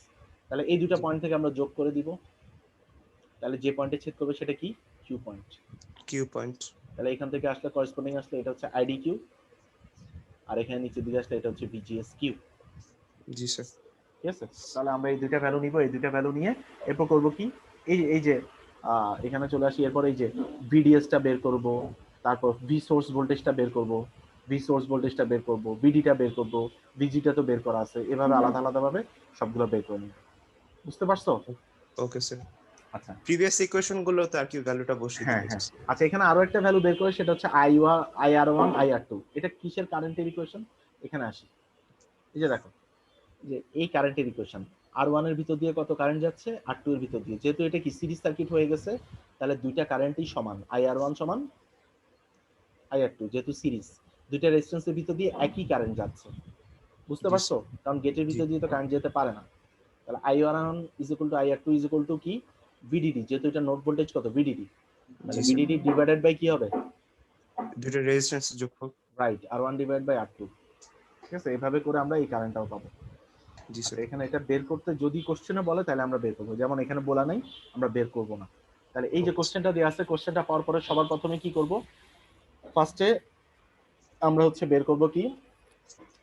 তাহলে এই দুটো পয়েন্ট থেকে আমরা যোগ করে দিব, তাহলে যে পয়েন্টে ছেদ করবে সেটা কি, কিউ পয়েন্ট। Q point. তাহলে এখান থেকে আসলে করেসপন্ডিং আসলে এটা হচ্ছে আইডি কিউ, আর এখানে নিচের দিকে আসলে এটা হচ্ছে ভিজিএস কিউ। জি স্যার। ঠিক আছে, তাহলে আমরা এই দুইটা ভ্যালু নিব, এই দুইটা ভ্যালু নিয়ে এরপর করব কি, এই যে এখানে চলে আসি, এরপর এই যে ভিডিএসটা বের করব, তারপর ভি সোর্স ভোল্টেজটা বের করব, ভি সোর্স ভোল্টেজটা বের করব, ভিডিটা বের করব, ভিজিটা তো বের করা আছে, এভাবে আলাদা আলাদা ভাবে সবগুলো বের করে নিব। বুঝতে পারছো? ওকে স্যার। আচ্ছা, প্রিভিয়াস ইকুয়েশন গুলোতে আর কি ভ্যালুটা বসিয়ে হ্যাঁ দিয়েছি। হ্যাঁ, আচ্ছা এখানে আরো একটা ভ্যালু বের করে, সেটা হচ্ছে আইআর1 আইআর2। এটা কিসের কারেন্টের ইকুয়েশন? এখানে আসি, এই যে দেখো, যে এই কারেন্টের ইকুয়েশন, আর1 এর ভিতর দিয়ে কত কারেন্ট যাচ্ছে, আর2 এর ভিতর দিয়ে, যেহেতু এটা কি সিরিজ সার্কিট হয়ে গেছে, তাহলে দুইটা কারেন্টই সমান, আইআর1 সমান আইআর2, যেহেতু সিরিজ, দুইটা রেজিস্ট্যান্সের ভিতর দিয়ে একই কারেন্ট যাচ্ছে। বুঝতে জি পারছো? কারণ গেটের জি ভিতর দিয়ে তো কারেন্ট যেতে পারে না। তাহলে IR one is equal to IR two is equal to কি, ভিডিডি, যেহেতু এটা নোড ভোল্টেজ কত, ভিডিডি, তাহলে জি স্যার। ভিডিডি ডিভাইডেড বাই কি হবে, দুটো রেজিস্ট্যান্স যোগফল। Right, R one divide by R two. ঠিক আছে, এভাবে করে আমরা এই কারেন্টটাও পাবো। জি আচ্ছা, স্যার। এখানে এটা বের করতে যদি কোশ্চেনে বলে তাহলে আমরা বের করবো, যেমন এখানে বলা নাই, আমরা বের করব না। তাহলে এই যে কোশ্চেনটা দেওয়া আছে, কোশ্চেনটা পাওয়ার পরে সবার প্রথমে কি করব, ফার্স্টে আমরা হচ্ছে বের করব কি,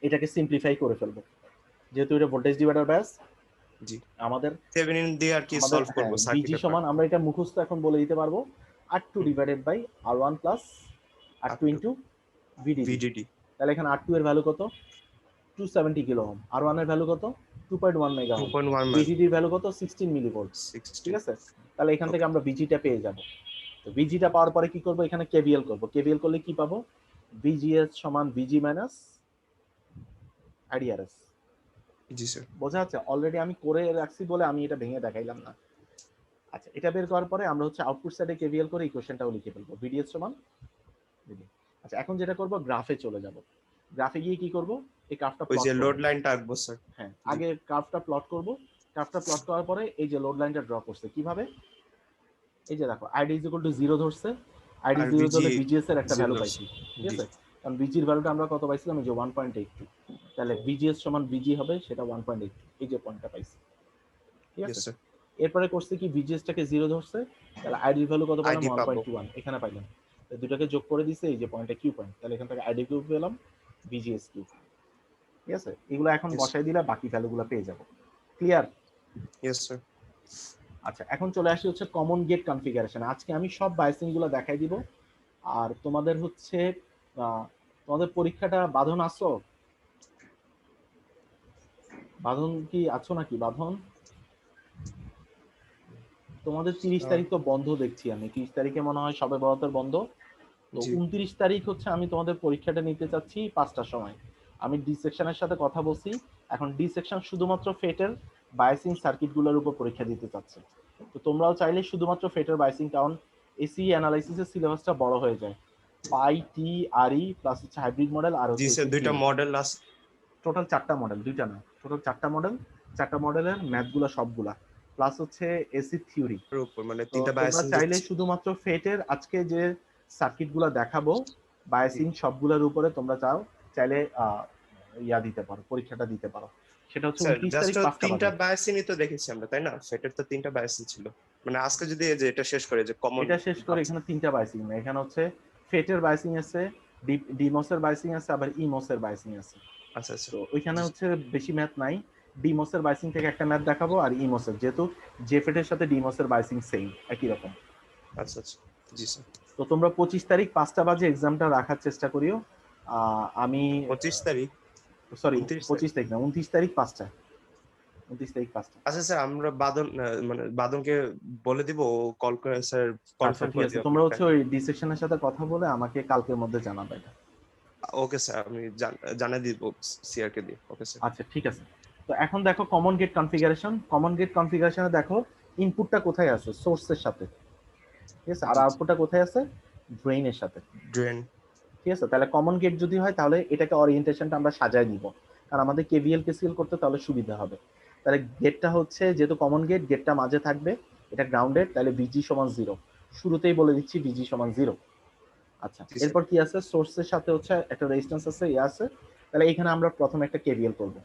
এটাকে সিম্পলিফাই করে ফেলবো, যেহেতু এটা ভোল্টেজ ডিভাইডার ব্যাস, জি আমাদের থেভেনিন দিয়ে আর কি আমাদের সলভ করব বিজি সার্কিটের সমান, আমরা এটা মুখস্থ এখন বলে দিতে পারবো, R two divided by R one plus R two into VDD. VDD. তাহলে এখানে আর2 এর ভ্যালু কত, 270 কিলো ওহম, আর1 এর ভ্যালু কত, 2.1 মেগা ওহম, 2.1 ভিডিডি এর ভ্যালু কত, 16 মিলিভোল্ট। ঠিক 16। আছে, তাহলে এখান থেকে আমরা ভিজিটা পেয়ে যাব। তো ভিজিটা পাওয়ার পরে কি করব, এখানে কেভিএল করব, কেভিএল করলে কি পাবো, ভিজিএস সমান ভিজি মাইনাস আইডিআরএস। জি স্যার। বোঝা যাচ্ছে? অলরেডি আমি করে রাখছি বলে আমি এটা ভেঙে দেখাইলাম না। আচ্ছা, এটা বের করার পরে আমরা হচ্ছে আউটপুট সাইডে কেভিএল করে ইকুয়েশনটাও লিখে ফেলবো, ভিডিএস সমান ভিডি। আচ্ছা, এখন যেটা করব, গ্রাফে চলে যাব। গ্রাফে গিয়ে কি করব, এই গ্রাফটা ওই প্লট যে করব। লোড লাইনটা আঁকবো স্যার। হ্যাঁ, আগে গ্রাফটা প্লট করব। গ্রাফটা প্লট করার পরে এই যে লোড লাইনটা ড্র করছে কিভাবে, এই যে দেখো, আইডি ইজ ইকুয়াল টু 0 ধরছে, আইডি আর 0 ভিজি ধরলে ভিজিএস এর একটা 0 ভ্যালু ধরছে। পাইছি। ঠিক জি আছে, কারণ ভিজির ভ্যালুটা আমরা কত পাইছিলাম, এই যে 1.82, তাহলে ভিজিএস সমান ভিজি হবে সেটা 1.82, এই যে পয়েন্টটা পাইছি। ঠিক ইয়েস আছে, স্যার। এরপরে করছে কি, ভিজিএসটাকে 0 ধরছে, তাহলে আইডির ভ্যালু কত পেলাম, আইডি পাবো। 1.21 এখানে পাইলাম, দুটাকে যোগ করে দিছে, এই যে পয়েন্টটা কিউ পয়েন্ট, তাহলে এখান থেকে আইডি কিউ পেলাম, ভিজিএস কিউ। ঠিক আছে, এগুলো এখন Yes. বসাই দিলে বাকি ভ্যালুগুলো পেয়ে যাব। ক্লিয়ার? Yes sir. আচ্ছা, এখন চলে আসি হচ্ছে কমন গেট কনফিগারেশন। আজকে আমি সব বাইসিং গুলো দেখাই দিব। আর তোমাদের হচ্ছে তোমাদের পরীক্ষাটা বাঁধন আসো, বাঁধন কি আছো নাকি, বাঁধন? তোমাদের 30 তারিখ তো বন্ধ দেখছি আমি, 30 তারিখে মনে হয় সবে বরাতের বন্ধ। তো জি 29 তারিখ হচ্ছে আমি তোমাদের পরীক্ষাটা নিতে চাচ্ছি 5টার সময়। আমি ডি সেকশনের সাথে কথা বলছি, এখন ডি সেকশন শুধুমাত্র ফেটের বায়াসিং সার্কিটগুলোর উপর পরীক্ষা দিতে চাচ্ছে। তো তোমরাও চাইলে শুধুমাত্র ফেটের বায়াসিং, কারণ এসি অ্যানালাইসিসের সিলেবাসটা বড় হয়ে যায়, পাই টি আর ই প্লাস হচ্ছে হাইব্রিড মডেল আর জি হচ্ছে স্যার, দুইটা মডেল আছে। টোটাল 4টা মডেল, দুইটা না, টোটাল 4টা মডেল, 4টা মডেলের ম্যাথগুলো সবগুলা, প্লাস হচ্ছে এসি থিওরি। উপর মানে তো তিনটা তোমরা বায়াসিং চাইলে শুধুমাত্র ফেটের আজকে যে সার্কিটগুলো দেখাবো বায়াসিং সবগুলোর উপরে তোমরা চাইলে ইয়া দিতে পারো, পরীক্ষাটা দিতে পারো। সেটা হচ্ছে স্যার 29 জাস্ট তারিখ 5টা তিনটা বাজে। বায়াসিংই তো দেখেছি আমরা, তাই না? সেটার তো তিনটা বায়াসিং ছিল, মানে আজকে যদি এই যে এটা শেষ করে যে কমন। এটা শেষ করে এখানে 3টা বায়াসিং না, এখানে হচ্ছে ফেটের বায়াসিং আছে, ডিমোসের বায়াসিং আছে, আবার ইমোসের বায়াসিং আছে। আচ্ছা আচ্ছা। তো ওইখানে হচ্ছে বেশি ম্যাথ নাই, ডিমোসের বাইসিং থেকে একটা ম্যাথ দেখাবো, আর ইমোসের, যেহেতু জেফেটের সাথে ডিমোসের বাইসিং সেম, একই রকম। আচ্ছা আচ্ছা। জি স্যার। তো তোমরা 25 তারিখ 5টা বাজে এক্সামটা রাখার চেষ্টা করিও। আমি 25 তারিখ, সরি 29 তারিখ। 25 তারিখ না, 29 তারিখ 5টা, 29 তারিখ 5টা। আচ্ছা স্যার, আমরা বাদন মানে বাদনকে বলে দিব, কল করে স্যার আচ্ছা কনফার্ম ঠিক করে আছে, দিব তোমরা হচ্ছে আপনাকে। ওই ডিসেকশনের সাথে কথা বলে আমাকে কালকের মধ্যে জানাবে এটা। ওকে স্যার, আমি জানিয়ে দিব সিআর কে দিয়ে। Okay sir. আচ্ছা ঠিক আছে। তো এখন দেখো common gate configuration, common gate কনফিগারেশনে দেখো ইনপুটটা কোথায় আছে, সোর্সের সাথে। ঠিক আছে, আর আউটপুটটা কোথায় আছে, ড্রেইনের সাথে। ড্রেন। ঠিক আছে, তাহলে কমন গেট যদি হয় তাহলে এটাকে ওরিয়েন্টেশনটা আমরা সাজায় নিব, কারণ আমাদের কেভিএল কেসিএল করতে তাহলে সুবিধা হবে। তাহলে গেটটা হচ্ছে, যেহেতু কমন গেট, গেটটা মাঝে থাকবে, এটা গ্রাউন্ডেড, তাহলে ভিজি সমান 0, শুরুতেই বলে দিচ্ছি ভিজি সমান 0। আচ্ছা, এরপর কি আছে, সোর্সের সাথে হচ্ছে একটা রেজিস্ট্যান্স আছে, ইয়ে আছে, তাহলে এখানে আমরা প্রথমে একটা কেভিএল করব।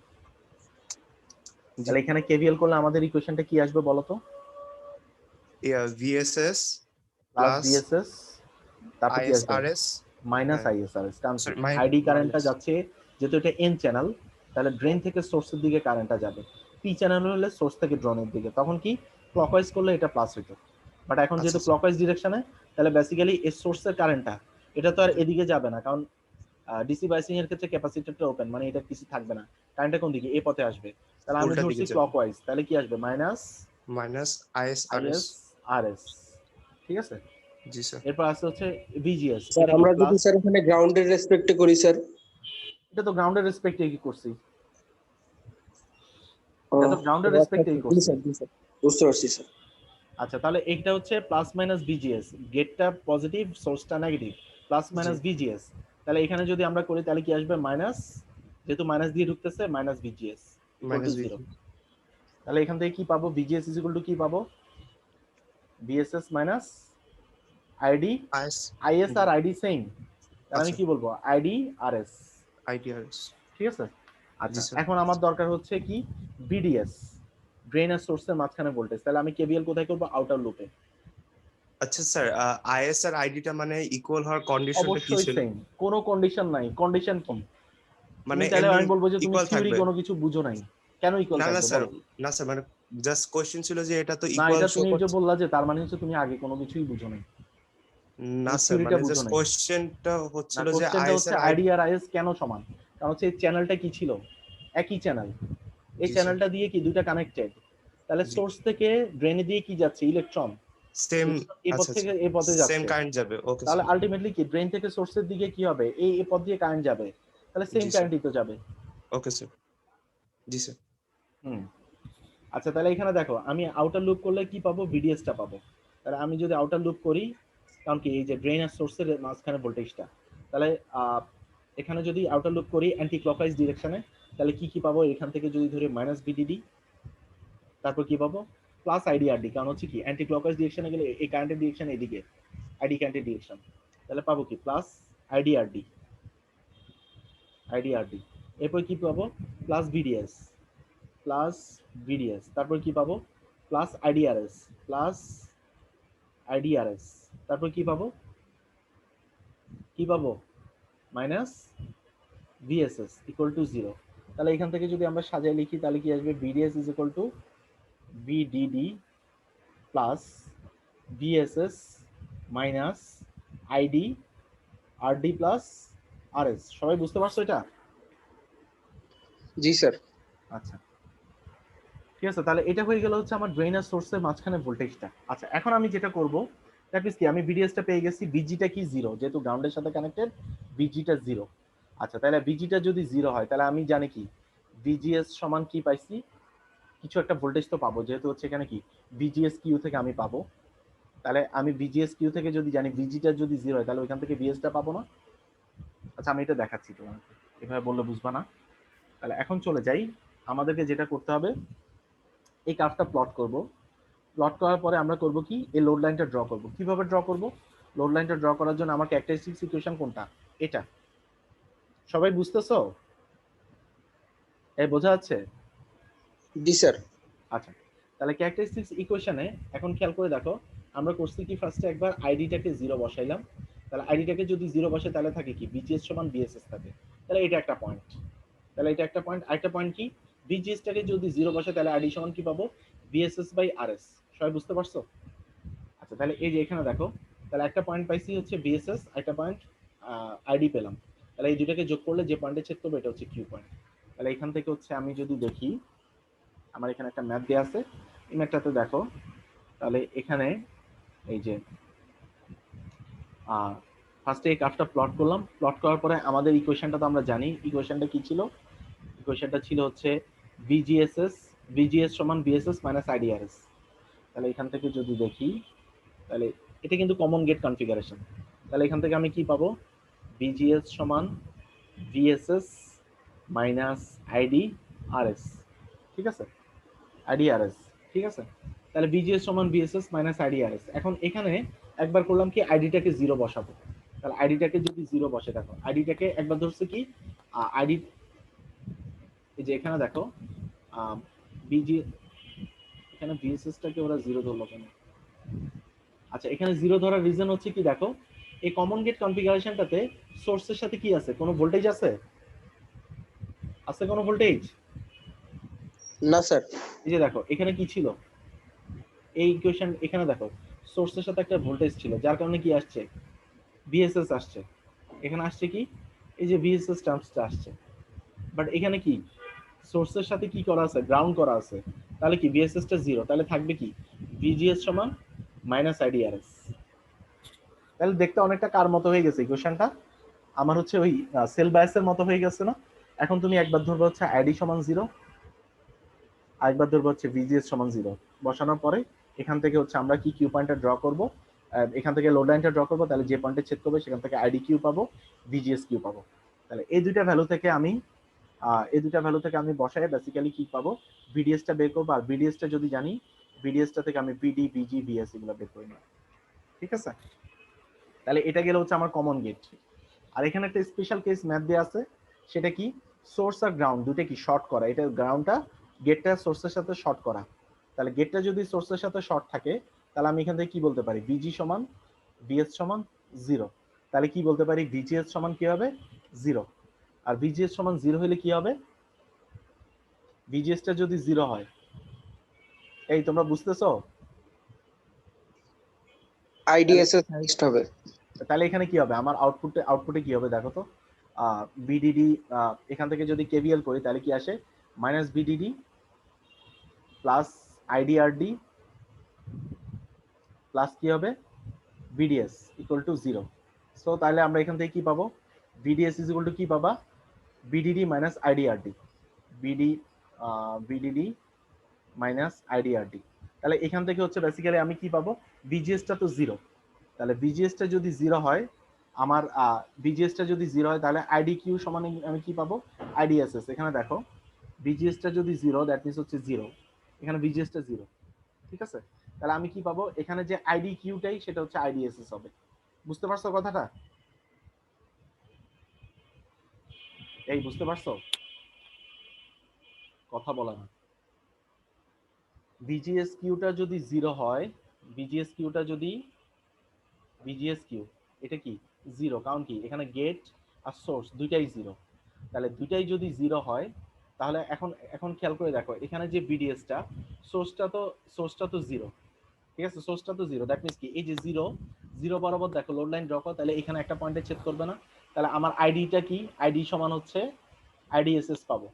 তাহলে এখানে কেভিএল করলে আমাদের ইকুয়েশনটা কি আসবে বলো তো, ভিএসএস প্লাস প্লাস ভিএসএস তারপর কি আসবে ISRS মাইনাস আইএসআরএস, কারণ সরি আইডি কারেন্টটা মাইনাস যাচ্ছে, যেহেতু এটা এন চ্যানেল, তাহলে ড্রেন থেকে সোর্সের দিকে কারেন্টটা যাবে। পি চ্যানেল হলে সোর্স থেকে ড্রনের দিকে, তখন কি ক্লকওয়াইজ করলে এটা প্লাস হইতো, বাট এখন আচ্ছা যেহেতু আচ্ছা ক্লকওয়াইজ ডিরেকশনে, তাহলে বেসিক্যালি এই সোর্সের কারেন্টটা এটা তো আর এদিকে যাবে না, কারণ ডিসি বাইসিং এর ক্ষেত্রে ক্যাপাসিটরটা ওপেন, মানে এটা কিছু থাকবে না, কারেন্টটা কোন দিকে, এই পথে আসবে। তাহলে আমি উল্টা দিকে ধরছি যাবে ক্লকওয়াইজ, তাহলে কি আসবে minus minus ISRS। Is RS, ঠিক আছে। জি স্যার। এরপর আছে হচ্ছে ভিজিএস, স্যার এটা কি আমরা যদি প্লাস, স্যার এখানে গ্রাউন্ডের রেসপেক্টে করি স্যার। এটা তো গ্রাউন্ডের রেসপেক্টে কি করছি, ও, এটা তো গ্রাউন্ডের আচ্ছা, রেসপেক্টেই জি করছি। স্যার জি স্যার, বুঝতে পারছি স্যার। আচ্ছা, তাহলে এটা হচ্ছে প্লাস মাইনাস ভিজিএস, গেটটা পজিটিভ সোর্সটা নেগেটিভ, প্লাস জি মাইনাস ভিজিএস। তাহলে এখানে যদি আমরা করি তাহলে কি আসবে মাইনাস, যেহেতু মাইনাস দিয়ে ঢুকতেছে, minus VGS equal to minus 0। তাহলে এখান থেকে কি পাবো, ভিজিএস ইজ ইকুয়াল টু কি পাবো, VSS minus ID, IS IS আর আইডি সেম, তাহলে আমি আচ্ছা কি বলবো আইডি আরএস, IDRS। ঠিক আছে। আচ্ছা, জি স্যার। এখন আমার দরকার হচ্ছে কি বিডিএস, ড্রেন আর সোর্সের মাঝখানে ভোল্টেজ, তাহলে আমি কেবিএল কোথায় করবো, আউটার লুপে। আচ্ছা স্যার, IS আর আইডিটা মানে ইকুয়াল হওয়ার কন্ডিশনটা কি অবশ্যই ছিল? সেম, কোনো কন্ডিশন নাই। কন্ডিশন কি, মানে তুমি তাহলে এমনি আমি বলবো যে তুমি ইকুয়াল থিওরি থাকবে? কোনো কিছু বুঝো নাই, কেন ইকুয়াল না না থাকবে স্যার, বলো। না স্যার, মানে জাস্ট কোশ্চেন ছিল যে এটা তো না, ইকুয়াল এটা শো তুমি যে করছে। বললা যে তার মানে হচ্ছে তুমি আগে কোনো কিছুই বুঝো নাই, না তুমি স্যার, থিওরিটা মানে বুঝো জাস্ট নাই। কোশ্চেনটা না, হচ্ছিল যে কোশ্চেনটা IS হচ্ছে আর আইডি। আইডি আর আইএস কেন সমান, কারণ হচ্ছে এই চ্যানেলটা কি ছিল, একই চ্যানেল, এই জি স্যার। চ্যানেলটা দিয়ে কি দুইটা কানেক্টেড, তাহলে জি সোর্স থেকে ড্রেনে দিয়ে কি যাচ্ছে, ইলেকট্রন, সেম। এই পথ আচ্ছা আচ্ছা, থেকে এই পথে সেম যাচ্ছে, কারেন্ট যাবে। ওকে তাহলে স্যার। আলটিমেটলি কি ড্রেন থেকে সোর্সের দিকে কি হবে, এই পথ দিয়ে কারেন্ট যাবে, তাহলে সেম জি স্যার। কারেন্টই তো যাবে। Okay sir. জি স্যার। হুম। আচ্ছা, তাহলে এখানে দেখো আমি আউটার লুপ করলে কি পাবো, ভিডিএসটা পাবো। তাহলে আমি যদি আউটার লুপ করি, কারণ কি এই যে ড্রেন আর সোর্সের মাঝখানে ভোল্টেজটা, তাহলে এখানে যদি আউটার লুপ করি অ্যান্টি ক্লকওয়াইজ ডিরেকশনে, তাহলে কি কি পাবো, এখান থেকে যদি ধরে মাইনাস ভিডিডি, তারপর কি পাবো প্লাস আইডিআরডি, কারণ হচ্ছে কি অ্যান্টি ক্লকওয়াইজ ডিরেকশনে গেলে এই কারেন্টের ডিরেকশন এদিকে, আইডি কারেন্টের ডিরেকশন, তাহলে পাবো কি প্লাস আইডিআরডি, আইডিআরডি। এরপর কি পাবো প্লাস ভিডিএস, প্লাস ভিডিএস, তারপর কি পাবো প্লাস আইডিআরএস, প্লাস আইডিআরএস, তারপর কি পাবো, কি পাবো মাইনাস ভিএসএস ইকুয়াল টু 0। তাহলে এখান থেকে যদি আমরা সাজায় লিখি তাহলে কি আসবে, VDS is equal to VDD plus VSS minus ID RD plus RS. সবাই বুঝতে পারছো এটা? জি স্যার। আচ্ছা, ঠিক আছে। তাহলে এটা হয়ে গেল হচ্ছে আমার ড্রেন আর সোর্সের মাঝখানে ভোল্টেজটা। আচ্ছা, এখন আমি যেটা করব, দ্যাট মিন্স কি আমি ভিডিএসটা পেয়ে গেছি, বিজিটা কি 0, যেহেতু গ্রাউন্ডের সাথে কানেক্টেড, বিজিটা 0। আচ্ছা, তাহলে বিজিটা যদি 0 হয় তাহলে আমি জানি কি ভিজিএস সমান কি পাইছি, কিছু একটা ভোল্টেজ তো পাবো, যেহেতু হচ্ছে এখানে কি ভিজিএস কিউ থেকে আমি পাবো। তাহলে আমি ভিজিএস কিউ থেকে যদি জানি ভিজিটা যদি 0 হয় তাহলে ওইখান থেকে ভিএসটা পাবো না। আচ্ছা, আমি এটা দেখাচ্ছি তোমাকে, এভাবে বললে বুঝবা না। তাহলে এখন চলে যাই, আমাদেরকে যেটা করতে হবে, এই কার্ভটা প্লট করব। প্লট করার পরে আমরা করব কি, এই লোড লাইনটা ড্র করব। কিভাবে ড্র করব, লোড লাইনটা ড্র করার জন্য আমার ক্যারেক্টারিস্টিক্স ইকুয়েশন কোনটা, এটা। সবাই বুঝতেছো? এই বোঝা যাচ্ছে? জি স্যার। আচ্ছা, তাহলে ক্যারেক্টারিস্টিক্স ইকুয়েশনে এখন খেয়াল করে দেখো, আমরা করছি কি ফার্স্টে একবার আইডিটাকে 0 বসাইলাম। তাহলে আইডিটাকে যদি 0 বসে তাহলে থাকে কি বিজিএস সমান বিএসএস থাকে। তাহলে এটা একটা পয়েন্ট, তাহলে এটা একটা পয়েন্ট। আরেকটা পয়েন্ট কি, বিজিএসটাকে যদি 0 বসে তাহলে আইডি সমান কি পাবো, বিএসএস বাই আরএস। সবাই বুঝতে পারছো? আচ্ছা, তাহলে এই যে এখানে দেখো, তাহলে একটা পয়েন্ট পাইছি হচ্ছে বিএসএস, একটা পয়েন্ট আইডি পেলাম। তাহলে এই দুটাকে যোগ করলে যে পয়েন্টে ছেদ করবে এটা হচ্ছে কিউ পয়েন্ট। তাহলে এখান থেকে হচ্ছে আমি যদি দেখি, আমার এখানে একটা ম্যাপ দেওয়া আছে, এই ম্যাপটাতে দেখো, তাহলে এখানে এই যে ফার্স্টে এই কার্ভটা প্লট করলাম। প্লট করার পরে আমাদের ইকুয়েশনটা তো আমরা জানি, ইকুয়েশনটা কি ছিল, ইকুয়েশনটা ছিল হচ্ছে ভিজিএস সমান বিএসএস মাইনাস আইডিআরএস। তাহলে এখান থেকে যদি দেখি, তাহলে এটা কিন্তু কমন গেট কনফিগারেশন। তাহলে এখান থেকে আমি কি পাবো, ভিজিএস সমান ভিএসএস মাইনাস আইডি আরএস, ঠিক আছে, আইডি আরএস, ঠিক আছে। তাহলে ভিজিএস সমান ভিএসএস মাইনাস আইডি আরএস। এখন এখানে একবার করলাম কি আইডিটাকে 0 বসাবো। তাহলে আইডিটাকে যদি 0 বসে, দেখো আইডিটাকে একবার ধরছে কি আইডি, এই যে এখানে দেখো বিজি, এখানে ভিএসএস টাকে ওরা 0 ধরলো কেন? আচ্ছা, এখানে 0 ধরার রিজন হচ্ছে কি, দেখো এই কমন গেট কনফিগারেশনটাতে সোর্সের সাথে কি আছে, কোনো ভোল্টেজ আছে? আছে কোনো ভোল্টেজ? না স্যার। এই যে দেখো এখানে কি ছিল, এই ইকুয়েশন এখানে দেখো সোর্সের সাথে একটা ভোল্টেজ ছিল, যার কারণে কি আসছে, ভিএসএস আসছে। এখানে আসছে কি, এই যে ভিএসএস টার্মসটা আসছে। বাট এখানে কি সোর্সের সাথে কি করা আছে, গ্রাউন্ড করা আছে, তাহলে কি ভিএসএস টা 0, তাহলে থাকবে কি ভিজিএস সমান মাইনাস আইডিআরএস। তাহলে দেখতে অনেকটা কার মতো হয়ে গেছে ইকুয়েশনটা, আমার হচ্ছে ওই সেল বায়াসের মতো হয়ে গেছে না? এখন তুমি একবার ধরবে হচ্ছে আইডি সমান 0, আরেকবার ধরবো হচ্ছে ভিজিএস সমান 0। বসানোর পরে এখান থেকে হচ্ছে আমরা কি কিউ পয়েন্টটা ড্র করব, এখান থেকে লোড লাইনটা ড্র করবো, তাহলে যে পয়েন্টে ছেদ করবে সেখান থেকে আইডি কিউ পাবো, ভিজিএস কিউ পাবো। তাহলে এই দুইটা ভ্যালু থেকে আমি বসাই বেসিক্যালি কি পাবো, ভিডিএসটা বের করবো। আর ভিডিএসটা যদি জানি, ভিডিএসটা থেকে আমি ভিডি ভিজি ভিএস এগুলো বের করে নিই। ঠিক আছে, তাহলে এটা গেলে হচ্ছে আমার কমন গেট। আর এখানে একটা স্পেশাল কেস ম্যাথ দেওয়া আছে, সেটা কি সোর্স আর গ্রাউন্ড দুটো কি শর্ট করা, এটা গ্রাউন্ডটা গেটটা সোর্সের সাথে শর্ট করা। তাহলে গেটটা যদি সোর্সের সাথে শর্ট থাকে, তাহলে আমি এখান থেকে কি বলতে পারি, ভিজি সমান ভিএস সমান 0। তাহলে কি বলতে পারি, ভিজিএস সমান কি হবে 0। আর ভিজিএস সমান 0 হলে কি হবে, ভিজিএসটা যদি 0 হয়, এই তোমরা বুঝতেছো? আইডিএসএস নেক্সট হবে। তাহলে এখানে কি হবে, আমার আউটপুটে কি হবে দেখো তো, বিডিডি, এখান থেকে যদি কেভিএল করি তাহলে কি আসে, মাইনাস বিডিডি প্লাস আইডিআরডি প্লাস কি হবে ভিডিএস ইকুয়াল টু 0। সো তাহলে আমরা এখান থেকে কি পাবো, ভিডিএস ইজ ইকুয়াল টু কি পাবা, বিডিডি মাইনাস আইডিআরডি, বিডিডি মাইনাস আইডিআরডি। তাহলে এখান থেকে হচ্ছে বেসিক্যালি আমি কি পাবো, ভিজিএসটা তো 0, তাহলে ভিজিএসটা যদি 0 হয়, আমার ভিজিএসটা যদি 0 হয়, তাহলে আইডি কিউ সমান আমি কি পাবো, আইডিএসএস। এখানে দেখো ভিজিএসটা যদি 0, দ্যাট মিনস হচ্ছে 0, এখানে ভিজিএসটা 0। ঠিক আছে, তাহলে আমি কি পাবো, এখানে যে আইডি কিউটাই সেটা হচ্ছে আইডিএসএস হবে। বুঝতে পারছো কথাটা? এই বুঝতে পারছো, কথা বলা না। ভিজিএস কিউটা যদি 0 হয়, ভিজিএস কিউটা যদি ভিজিএস কিউ এটা কি 0, কারণ কি এখানে গেট আর সোর্স দুইটাই 0। তাহলে দুইটাই যদি 0 হয়, তাহলে এখন খেয়াল করে দেখো এখানে যে ভিডিএসটা, সোর্সটা তো 0। ঠিক আছে, সোর্সটা তো 0, দ্যাট মিন্স কি এই যে 0 বরাবর দেখো লোড লাইন ড্র করো, তাহলে এখানে একটা পয়েন্টে ছেদ করবে না? তাহলে আমার আইডিটা কি, আইডি সমান হচ্ছে আইডিএসএস পাবো।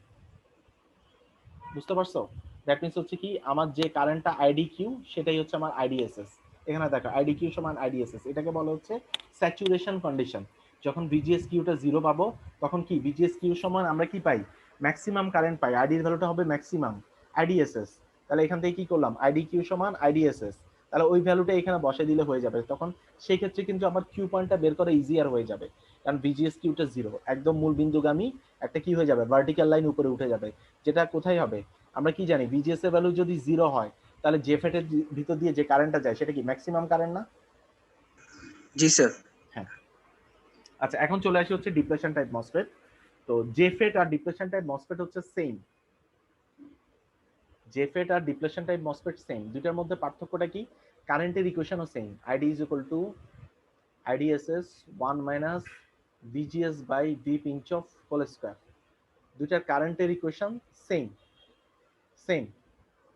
বুঝতে পারছো? দ্যাট মিন্স হচ্ছে কি আমার যে কারেন্টটা আইডি কিউ সেটাই হচ্ছে আমার আইডিএসএস। এখানে দেখো আইডি কিউ সমান আইডিএসএস, এটাকে বলা হচ্ছে স্যাচুরেশন কন্ডিশন। যখন ভিজিএস কিউটা 0 পাবো, তখন কি ভিজিএস কিউ সমান আমরা কি পাই, ম্যাক্সিমাম কারেন্ট পাই, আইডির ভ্যালুটা হবে ম্যাক্সিমাম আইডিএসএস। তাহলে এখান থেকে কি করলাম, আইডি কিউ সমান আইডিএসএস, তাহলে ওই ভ্যালুটা এখানে বসে দিলে হয়ে যাবে। তখন সেই ক্ষেত্রে কিন্তু আমার কিউ পয়েন্টটা বের করা ইজিয়ার হয়ে যাবে, কারণ ভিজিএস কিউটা 0 একদম মূল বিন্দুগামী একটা কি হয়ে যাবে, ভার্টিক্যাল লাইন উপরে উঠে যাবে। যেটা কোথায় হবে, আমরা কি জানি ভিজিএস এর ভ্যালু যদি 0 হয়, তাহলে জেফেট এর ভিতর দিয়ে যে কারেন্টটা যায় সেটা কি ম্যাক্সিমাম কারেন্ট না? জি স্যার। হ্যাঁ। আচ্ছা, এখন চলে আসি হচ্ছে ডিপ্লেশন টাইপ মসফেট। তো জেফেট আর ডিপ্লেশন টাইপ মসফেট হচ্ছে সেম, জেফেট আর ডিপ্লেশন টাইপ মসফেট সেম। দুইটার মধ্যে পার্থক্যটা কি, কারেন্টের ইকুয়েশনও same, ID is equal to IDSS 1 minus VGS by V pinch off whole square. দুইটার কারেন্টের ইকুয়েশন সেম।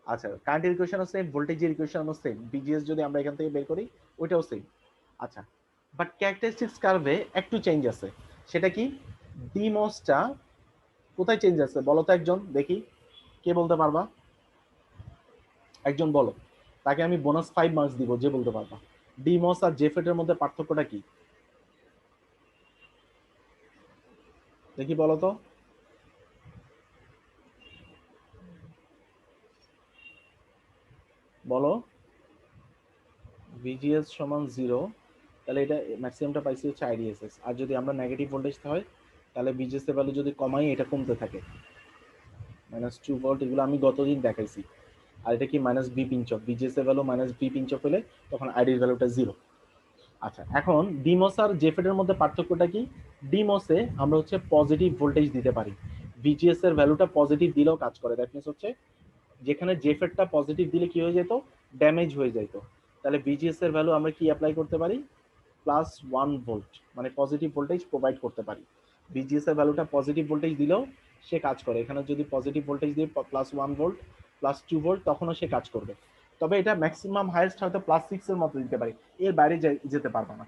আচ্ছা, কারেন্টের ইকুয়েশনও সেম, ভোল্টেজের ইকুয়েশনও সেম, ভিজিএস যদি আমরা এখান থেকে বের করি ওইটাও সেম। আচ্ছা, বাট ক্যারেক্টারিস্টিক্স কার্ভে একটু চেঞ্জ আছে। সেটা কি, ডিমসটা কোথায় চেঞ্জ আছে বলো তো একজন, দেখি কে বলতে পারবা, একজন বলো, তাকে আমি বোনাস 5 মার্কস দিব যে বলতে পারবা। ডিমস আর জেফেটের মধ্যে পার্থক্যটা কি দেখি বলো তো। বলো, ভিজিএস সমান 0, তাহলে এটা ম্যাক্সিমামটা পাইছি হচ্ছে আইডিএসএস। আর যদি আমরা নেগেটিভ ভোল্টেজ হয়, তাহলে ভিজিএস এর ভ্যালু যদি কমাই এটা কমতে থাকে, -2 ভোল্ট, এগুলো আমি গতদিন দেখাইছি। আর এটা কি minus V pinch off, VGS এর value minus V pinch off হলে তখন আইডির ভ্যালুটা 0। আচ্ছা, এখন ডিমস আর জেফেট এর মধ্যে পার্থক্যটা কি, ডিমসে আমরা হচ্ছে পজিটিভ ভোল্টেজ দিতে পারি, ভিজিএস এর ভ্যালুটা পজিটিভ দিলেও কাজ করে। দ্যাট মিন্স হচ্ছে যেখানে জেফেটটা পজিটিভ দিলে কি হয়ে যেত, ড্যামেজ হয়ে যেত, তাহলে ভিজিএস এর ভ্যালু আমরা কি অ্যাপ্লাই করতে পারি, প্লাস 1 ভোল্ট, মানে পজিটিভ ভোল্টেজ প্রোভাইড করতে পারি। ভিজিএস এর ভ্যালুটা পজিটিভ ভোল্টেজ দিলেও সে কাজ করে। এখানে যদি পজিটিভ ভোল্টেজ দিয়ে প্লাস 1 ভোল্ট প্লাস 2 ভোল্ট তখনও সে কাজ করবে। তবে এটা ম্যাক্সিমাম হাইয়েস্ট হয়তো প্লাস 6 এর মতো দিতে পারি, এর বাইরে যেতে পারবে না,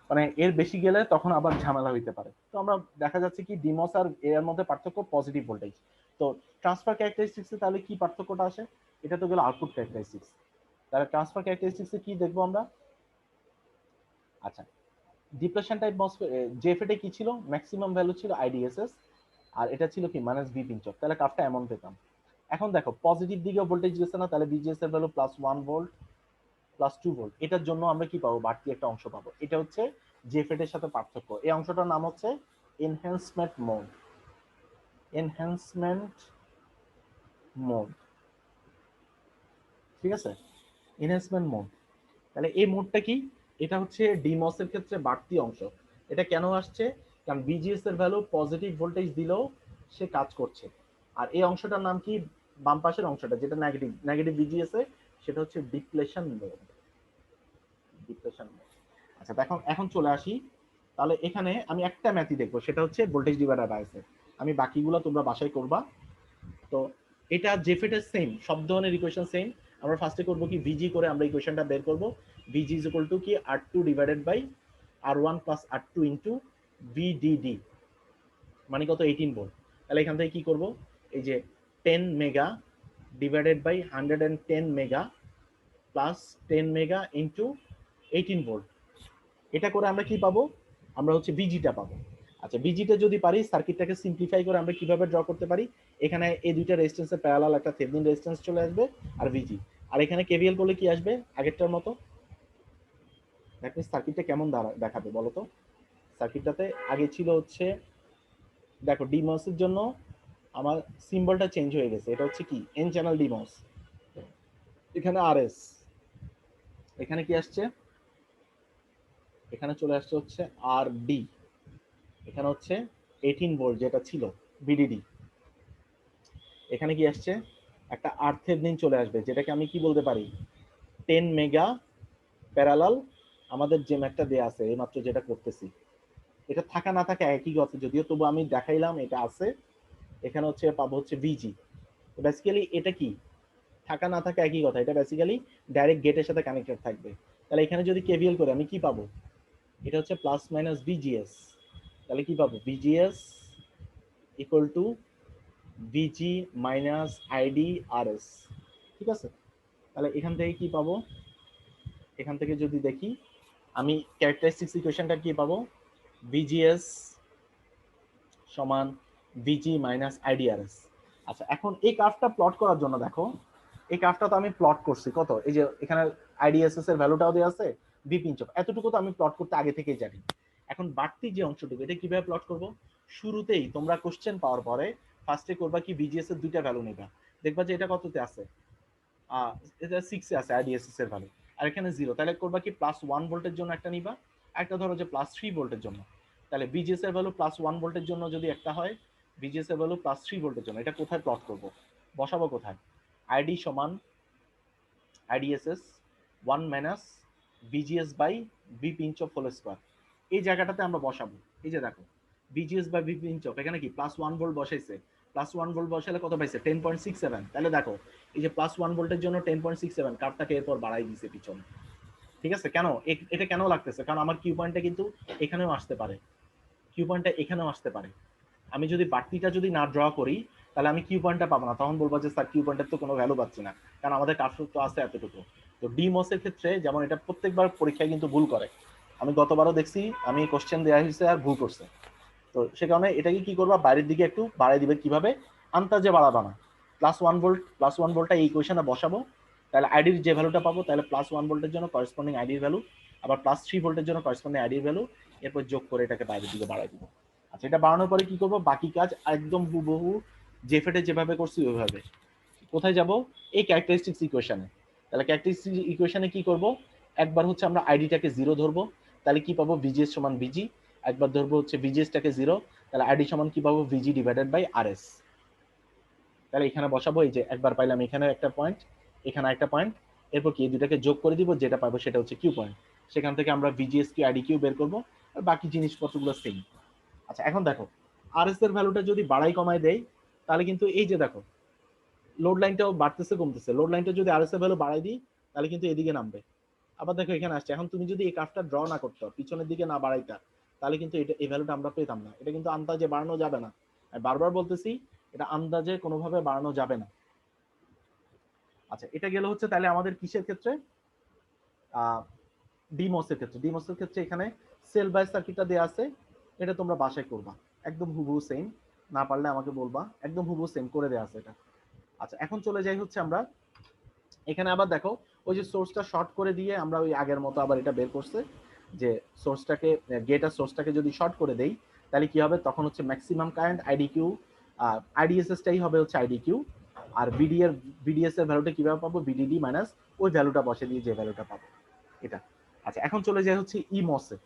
মানে এর বেশি গেলে তখন আবার ঝামেলা হইতে পারে। তো আমরা দেখা যাচ্ছে কি ডিমস আর এর মধ্যে পার্থক্য পজিটিভ ভোল্টেজ। তো ট্রান্সফার ক্যারেক্টারিস্টিক্সে তাহলে কি পার্থক্যটা আসে? এটা তো গেল আউটপুট ক্যারেক্টারিস্টিক্স, তাহলে ট্রান্সফার ক্যারেক্টারিস্টিক্সে কি দেখবো আমরা? আচ্ছা, ডিপ্লেশন টাইপ মসফেট জেফেটে কি ছিল? ম্যাক্সিমাম ভ্যালু ছিল আইডিএসএস, আর এটা ছিল কি মাইনাস ভি পিঞ্চ অফ, তাহলে কাফটা এমন পেতাম। এখন দেখো পজিটিভ দিকে ভোল্টেজ গেছে না, তাহলে ভিজিএস এর value plus 1 volt plus 2 volt, এটার জন্য আমরা কি পাবো? বাড়তি একটা অংশ পাবো। এটা হচ্ছে জেফেট এর সাথে পার্থক্য। এই অংশটার নাম হচ্ছে এনহ্যান্সমেন্ট মোড। এনহ্যান্সমেন্ট মোড, ঠিক আছে, এনহ্যান্সমেন্ট মোড। তাহলে এই মোডটা কি? এটা হচ্ছে ডিমস এর ক্ষেত্রে বাড়তি অংশ। এটা কেন আসছে? কারণ ভিজিএস এর ভ্যালু পজিটিভ ভোল্টেজ দিলেও সে কাজ করছে। আর এই অংশটার নাম কি? বাম পাশের অংশটা যেটা নেগেটিভ, নেগেটিভ ভিজিএস এ, সেটা হচ্ছে ডিপ্লেশন মোড। Depletion mode. আচ্ছা দেখো, এখন চলে আসি। তাহলে এখানে আমি একটা ম্যাথই দেখবো, সেটা হচ্ছে ভোল্টেজ ডিভাইডার বায়াসের। আমি বাকিগুলো তোমরা বাসায় করবা। তো এটা জেফেটের সেম, সব ধরনের ইকুয়েশন সেম। আমরা ফার্স্টে করব কি, ভিজি করে আমরা ইকুয়েশনটা বের করব। ভিজি ইজ ইকুয়াল টু কি, R2 divided by R1 plus R2 into VDD, মানে কত? 18 ভোল্ট। তাহলে এখান থেকে কি করব, এই যে 10 mega divided by 110 mega plus 10 mega into 18 volt, এটা করে আমরা কি পাবো? আমরা হচ্ছে ভিজিটা পাবো। আচ্ছা, ভিজিটা যদি পারি, সার্কিটটাকে সিম্পলিফাই করে আমরা কিভাবে ড্র করতে পারি? এখানে এই দুইটা রেজিস্ট্যান্সের প্যারালাল একটা থেভেনিন রেজিস্ট্যান্স চলে আসবে আর ভিজি, আর এখানে কেভিএল করলে কি আসবে? আগেরটার মতো। দেখো সার্কিটটা কেমন দেখাবে বলো তো? সার্কিটটাতে আগে ছিল হচ্ছে, দেখো ডিমসের জন্য আমার সিম্বলটা চেঞ্জ হয়ে গেছে, এটা হচ্ছে কি এন চ্যানেল ডিমস। এখানে আরএস, এখানে কি আসছে? এখানে চলে আসছে হচ্ছে আর ডি, এখানে হচ্ছে 18 ভোল্ট যেটা ছিল ভিডিডি। এখানে কি আসছে? একটা আর্থেভনিন চলে আসবে, যেটাকে আমি কি বলতে পারি? 10 মেগা প্যারালাল আমাদের যে ম্যাথটা দেয়া আছে এইমাত্র যেটা করতেছি, এটা থাকা না থাকা একই কথা, যদিও তবু আমি দেখাইলাম এটা আছে। এখানে হচ্ছে পাবো হচ্ছে ভিজি। বেসিক্যালি এটা কি, থাকা না থাকা একই কথা, এটা বেসিক্যালি ডাইরেক্ট গেটের সাথে কানেক্টেড থাকবে। তাহলে এখানে যদি কেভিএল করে আমি কি পাবো? এটা হচ্ছে প্লাস মাইনাস ভিজিএস, তাহলে কি পাবো? ভিজিএস ইকুয়াল টু ভিজি মাইনাস আইডি আরএস, ঠিক আছে। তাহলে এখান থেকে কি পাবো? এখান থেকে যদি দেখি আমি ক্যারেক্টারিস্টিক্স ইকুয়েশনটা কি পাবো? ভিজিএস সমান ভিজি মাইনাস আইডিআরএস। আচ্ছা, এখন এই কার্ভটা প্লট করার জন্য দেখো, এই কার্ভটা তো আমি প্লট করছি কত, এই যে এখানে আইডিএসএস এর ভ্যালুটাও দেওয়া আছে, ভি পিঞ্চ অফ, এতটুকু তো আমি প্লট করতে আগে থেকেই জানি। এখন বাড়তি যে অংশটুকু, এটা কিভাবে প্লট করব? শুরুতেই তোমরা কোশ্চেন পাওয়ার পরে ফার্স্টে করবা কি, ভিজিএস এর দুইটা ভ্যালু নেবা, দেখবা যে এটা কততে আছে, এটা 6 এ আছে আইডিএসএস এর ভ্যালু, আর এখানে 0, তাহলে করবা কি প্লাস 1 ভোল্টের জন্য একটা নিবা, একটা ধরো যে প্লাস 3 ভোল্টের জন্য। তাহলে ভিজিএস এর ভ্যালু প্লাস 1 ভোল্টের জন্য যদি একটা হয়, ভিজিএস এর ভ্যালু প্লাস 3 ভোল্টের জন্য, এটা কোথায় প্লট করব? বসাবো কোথায়? আইডি সমান IDSS 1 minus VGS by V pinch off whole square, এই জায়গাটাতে আমরা বসাবো। এই যে দেখো VGS by V pinch off, এখানে কি প্লাস 1 ভোল্ট বসাইছে, প্লাস 1 ভোল্ট বসালে কত পাইছে? 10.67। তাহলে দেখো এই যে প্লাস 1 ভোল্টের জন্য 10.67, কার্ভটাকে এরপর বাড়াই দিয়েছে পিছনে, ঠিক আছে। কেন এটা কেন লাগতেছে? কারণ আমার কিউ পয়েন্টটা কিন্তু এখানেও আসতে পারে, কিউ পয়েন্টটা এখানেও আসতে পারে। আমি যদি বাড়তিটা যদি না ড্র করি, তাহলে আমি কিউ পয়েন্টটা পাবো না, তখন বলবো যে স্যার কিউ পয়েন্টের তো কোনো ভ্যালু পাচ্ছি না, কারণ আমাদের কার্ভ তো আছে এতটুকু। তো ডিমস এর ক্ষেত্রে যেমন এটা প্রত্যেকবার পরীক্ষায় কিন্তু ভুল করে, আমি গতবারও দেখছি, আমি কোশ্চেন দেওয়া হয়েছে আর ভুল করছে। তো সে কারণে এটাকে কি করবা, বাইরের দিকে একটু বাড়াই দিবে। কিভাবে? আন্তাজে বাড়াবা না। প্লাস 1 ভোল্টটা এই ইকুয়েশনে বসাবো, তাহলে আইডির যে ভ্যালুটা পাবো, তাহলে প্লাস 1 ভোল্টের জন্য করেসপন্ডিং আইডির ভ্যালু, আবার প্লাস 3 ভোল্টের জন্য করেসপন্ডিং আইডির ভ্যালু, এরপর যোগ করে এটাকে বাইরের দিকে বাড়াই দিব। আচ্ছা, এটা বাড়ানোর পরে কি করব? বাকি কাজ একদম হুবহু জেফেটে যেভাবে করছি ওইভাবে। কোথায় যাব? এই ক্যারেক্টারিস্টিক্স ইকুয়েশনে। তাহলে ক্যারেক্টারিস্টিক্স ইকুয়েশনে কি করব? একবার হচ্ছে আমরা আইডিটাকে 0 ধরবো, তাহলে কি পাবো? ভিজিএস সমান ভিজি। একবার ধরবো হচ্ছে ভিজিএসটাকে 0, তাহলে আইডি সমান কি পাবো? ভিজি ডিভাইডেড বাই আরএস। তাহলে এখানে বসাবো, এই যে একবার পাইলাম এখানে একটা পয়েন্ট, এখানে একটা পয়েন্ট, এরপর কি এই দুটাকে যোগ করে দিব, যেটা পাবো সেটা হচ্ছে কিউ পয়েন্ট। সেখান থেকে আমরা ভিজিএস কিউ আইডি কিউ বের করব, আর বাকি জিনিসপত্রগুলো সেম। আচ্ছা এখন দেখো আরএস এর ভ্যালুটা যদি বাড়াই কমায় দেই, তাহলে কিন্তু এই যে দেখো লোড লাইনটাও বাড়তেছে কমতেছে। লোড লাইনটা যদি আরএস এর ভ্যালু বাড়াই দিই তাহলে কিন্তু এদিকে নামবে। আবার দেখো এখানে আসছে। এখন তুমি যদি এই কার্ভটা ড্র না করতে, পিছনের দিকে না বাড়াইতা, তাহলে কিন্তু এটা এই ভ্যালুটা আমরা পেতাম না। এটা কিন্তু আন্দাজে বাড়ানো যাবে না। আমি বারবার বলতেছি এটা আন্দাজে কোনোভাবে বাড়ানো যাবে না। আচ্ছা এটা গেল হচ্ছে তাহলে আমাদের কিসের ক্ষেত্রে, ডিমোসের ক্ষেত্রে। ডিমোসের ক্ষেত্রে এখানে সেল বাই সার্কিটটা দেয়া আছে, এটা তোমরা বাসায় করবা একদম হুবহু সেম, না পারলে আমাকে বলবা, একদম হুবহু সেম করে দেয়া আছে এটা। আচ্ছা এখন চলে যাই হচ্ছে আমরা এখানে আবার দেখো ওই যে সোর্সটা শর্ট করে দিয়ে আমরা ওই আগের মতো আবার এটা বের করছে যে সোর্সটাকে গেট আর সোর্সটাকে যদি শর্ট করে দেই তাহলে কি হবে, তখন হচ্ছে maximum current ID Q, IDSS টাই হবে হচ্ছে আইডি কিউ, আর বিডিএস এর ভ্যালুটা কিভাবে পাবো, বিডিডি মাইনাস ওই ভ্যালুটা বসে দিয়ে যে ভ্যালুটা পাবো এটা। আচ্ছা এখন চলে যায় হচ্ছে ইমসে।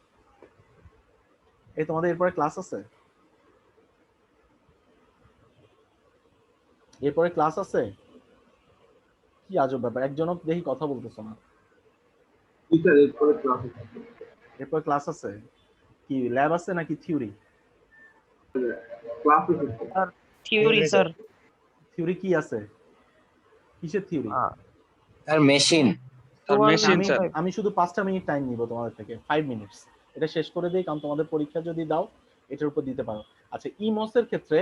এই তোমাদের এরপরে ক্লাস আছে, এরপরে ক্লাস আছে? কি আজব ব্যাপার, একজনও দেখি কথা বলতেছ না। এরপর ক্লাস আছে কি, ল্যাব আছে নাকি theory? Sir theory sir. Theory কি আছে, কিসের থিওরি? Sir machine. আমি শুধু 5টা মিনিট টাইম নিব তোমাদের থেকে, 5 মিনিটস, এটা শেষ করে দেই, কারণ তোমাদের পরীক্ষা যদি দাও এটার উপর দিতে পারো। আচ্ছা ইমস এর ক্ষেত্রে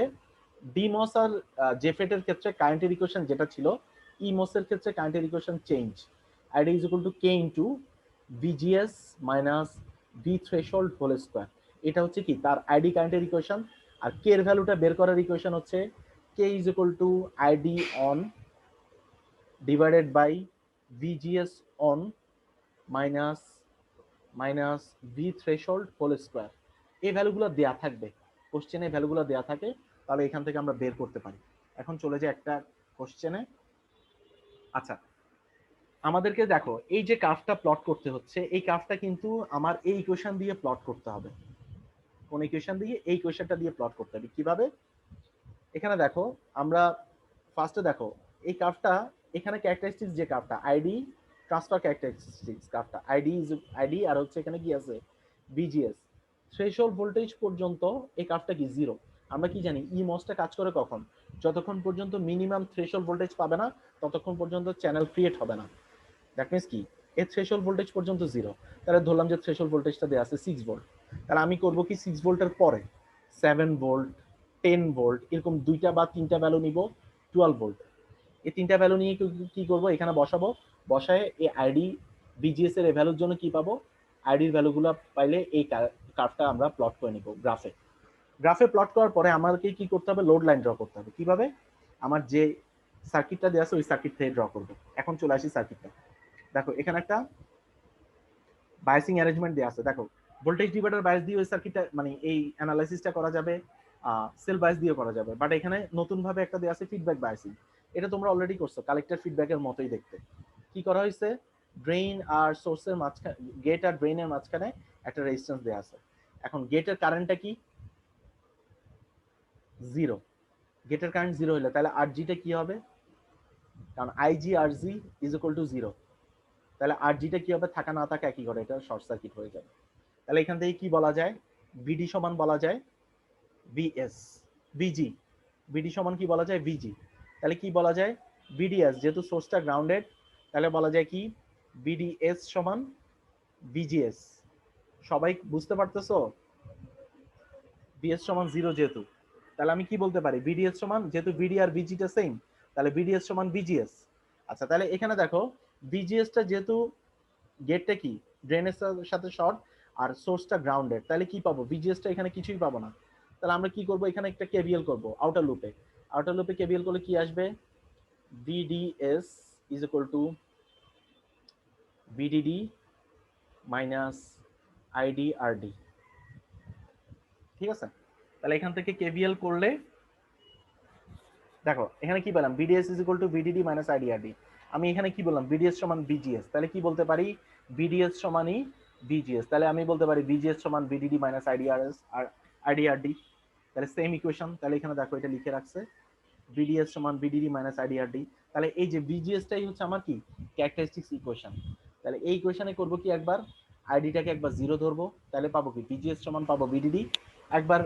ডিমস আর জেফেট এর ক্ষেত্রে কারেন্টের ইকুয়েশন যেটা ছিল, ইমস এর ক্ষেত্রে কারেন্টের equation change, ID is equal to K into VGS minus V threshold whole square. এটা হচ্ছে কি তার আইডি কারেন্টের ইকুয়েশন, আর কে এর ভ্যালুটা বের করার ইকুয়েশন হচ্ছে K is equal to ID on divided by VGS on minus V threshold whole square. এই ভ্যালুগুলো দেয়া থাকবে কোশ্চেনে, ভ্যালুগুলো দেয়া থাকে, তাহলে এখান থেকে আমরা বের করতে পারি। এখন চলে যায় একটা কোশ্চেনে। আচ্ছা আমাদেরকে দেখো এই যে কার্ভটা প্লট করতে হচ্ছে, এই কার্ভটা কিন্তু আমার এই ইকুয়েশন দিয়ে প্লট করতে হবে। কোন ইকুয়েশন দিয়ে? এই ইকুয়েশনটা দিয়ে প্লট করতে হবে। কিভাবে? এখানে দেখো আমরা ফার্স্টে দেখো এই কার্ভটা, এখানে ক্যারেক্টারিস্টিক্স যে কার্ভটা আইডি ট্রান্সফার ক্যারেক্টারিস্টিক্স কার্ভটা আইডি আর হচ্ছে এখানে কি আছে ভিজিএস, থ্রেশহোল্ড ভোল্টেজ পর্যন্ত এই কার্ভটা কি জিরো। আমরা কি জানি ইমসটা কাজ করে কখন, যতক্ষণ পর্যন্ত মিনিমাম থ্রেশহোল্ড ভোল্টেজ পাবে না ততক্ষণ পর্যন্ত চ্যানেল ক্রিয়েট হবে না। দ্যাট মিন্স কি এর থ্রেশহোল্ড ভোল্টেজ পর্যন্ত জিরো, তাহলে ধরলাম যে থ্রেশহোল্ড ভোল্টেজটা দেওয়া আছে 6 ভোল্ট, তাহলে আমি করব কি 6 ভোল্টের পরে 7 ভোল্ট 10 ভোল্ট এরকম 2টা বা 3টা ভ্যালু নিব 12 ভোল্ট। এই 3টা ভ্যালু নিয়ে কি করব, এখানে বসাবো, বসায় এই আইডি বিজিএস এর ভ্যালুর জন্য কি পাবো, আইডির ভ্যালুগুলো পাইলে এই কার্ভটা আমরা প্লট করে নিব গ্রাফে প্লট করার পরে আমাদেরকে কি করতে হবে, লোড লাইন ড্র করতে হবে। কিভাবে? আমার যে সার্কিটটা দেওয়া আছে ওই সার্কিট থেকে ড্র করব। এখন চলে আসি সার্কিটটা, দেখো এখানে একটা বায়াসিং অ্যারেঞ্জমেন্ট দেওয়া আছে। দেখো ভোল্টেজ ডিভাইডার বায়াস দিয়ে ওই সার্কিটটা মানে এই অ্যানালাইসিসটা করা যাবে, সেল বায়াস দিয়ে করা যাবে, বাট এখানে নতুন ভাবে একটা দেওয়া আছে ফিডব্যাক বায়াসিং। এটা তোমরা অলরেডি করছো, কালেক্টর ফিডব্যাকের মতোই দেখতে। কি করা হয়েছে, ড্রেইন আর সোর্সের মাঝখানে, গেট আর ড্রেইনের মাঝখানে একটা রেজিস্ট্যান্স দেওয়া আছে। এখন গেটের কারেন্টটা কি, জিরো। গেটের কারেন্ট জিরো হলে তাহলে আর জিটা কি হবে, কারণ আইজি আর G is equal to zero, তাহলে আর জিটা কি হবে, থাকা না থাকা একই করে, এটা শর্ট সার্কিট হয়ে যাবে। তাহলে এখান থেকে কি বলা যায়, বিডি সমান বলা যায় ভিএস, ভিজি, বিডি সমান কি বলা যায় ভিজি। তাহলে কি বলা যায়, বিডিএস, যেহেতু সোর্সটা গ্রাউন্ডেড তাহলে বলা যায় কি বিডিএস সমান ভিজিএস। সবাই বুঝতে পারতেছো? বিএস সমান জিরো যেহেতু, তাহলে আমি কি বলতে পারি, বিডিএস সমান, যেহেতু বিডি আর ভিজিটা সেম, তাহলে বিডিএস সমান ভিজিএস। আচ্ছা তাহলে এখানে দেখো ভিজিএসটা যেহেতু গেটটা কি ড্রেনের সাথে শর্ট আর সোর্সটা গ্রাউন্ডেড, তাহলে কি পাবো, ভিজিএসটা এখানে কিছুই পাবো না। তাহলে আমরা কি করব, এখানে একটা কেভিএল করব আউটার লুপে কেভিএল করলে কি আসবে, VDS is equal to VDD minus ID RD. ঠিক আছে, তাহলে এখান থেকে কেভিএল করলে দেখো এখানে কি পেলাম, VDS is equal to VDD minus ID RD. আমি এখানে কি বললাম, বিডিএস সমান বিজিএস, তাহলে কি বলতে পারি, বিডিএস সমানই বিজিএস, তাহলে আমি বলতে পারি বিজিএস সমান বিডিডি মাইনাস আইডিআরএস আর আইডিআরডি। তাহলে সেম ইকুয়েশন, তাহলে এখানে দেখো এটা লিখে রাখছে বিডিএস সমান বিডিডি মাইনাস আইডিআরডি। তাহলে এই যে বিজিএসটাই হচ্ছে আমার কি ক্যারেক্টারিস্টিক্স ইকুয়েশন। তাহলে এই ইকুয়েশনে করব কি, একবার আইডিটাকে একবার 0 ধরবো, তাহলে পাবো কি ভিজিএস সমান পাবো ভিডিডি। একবার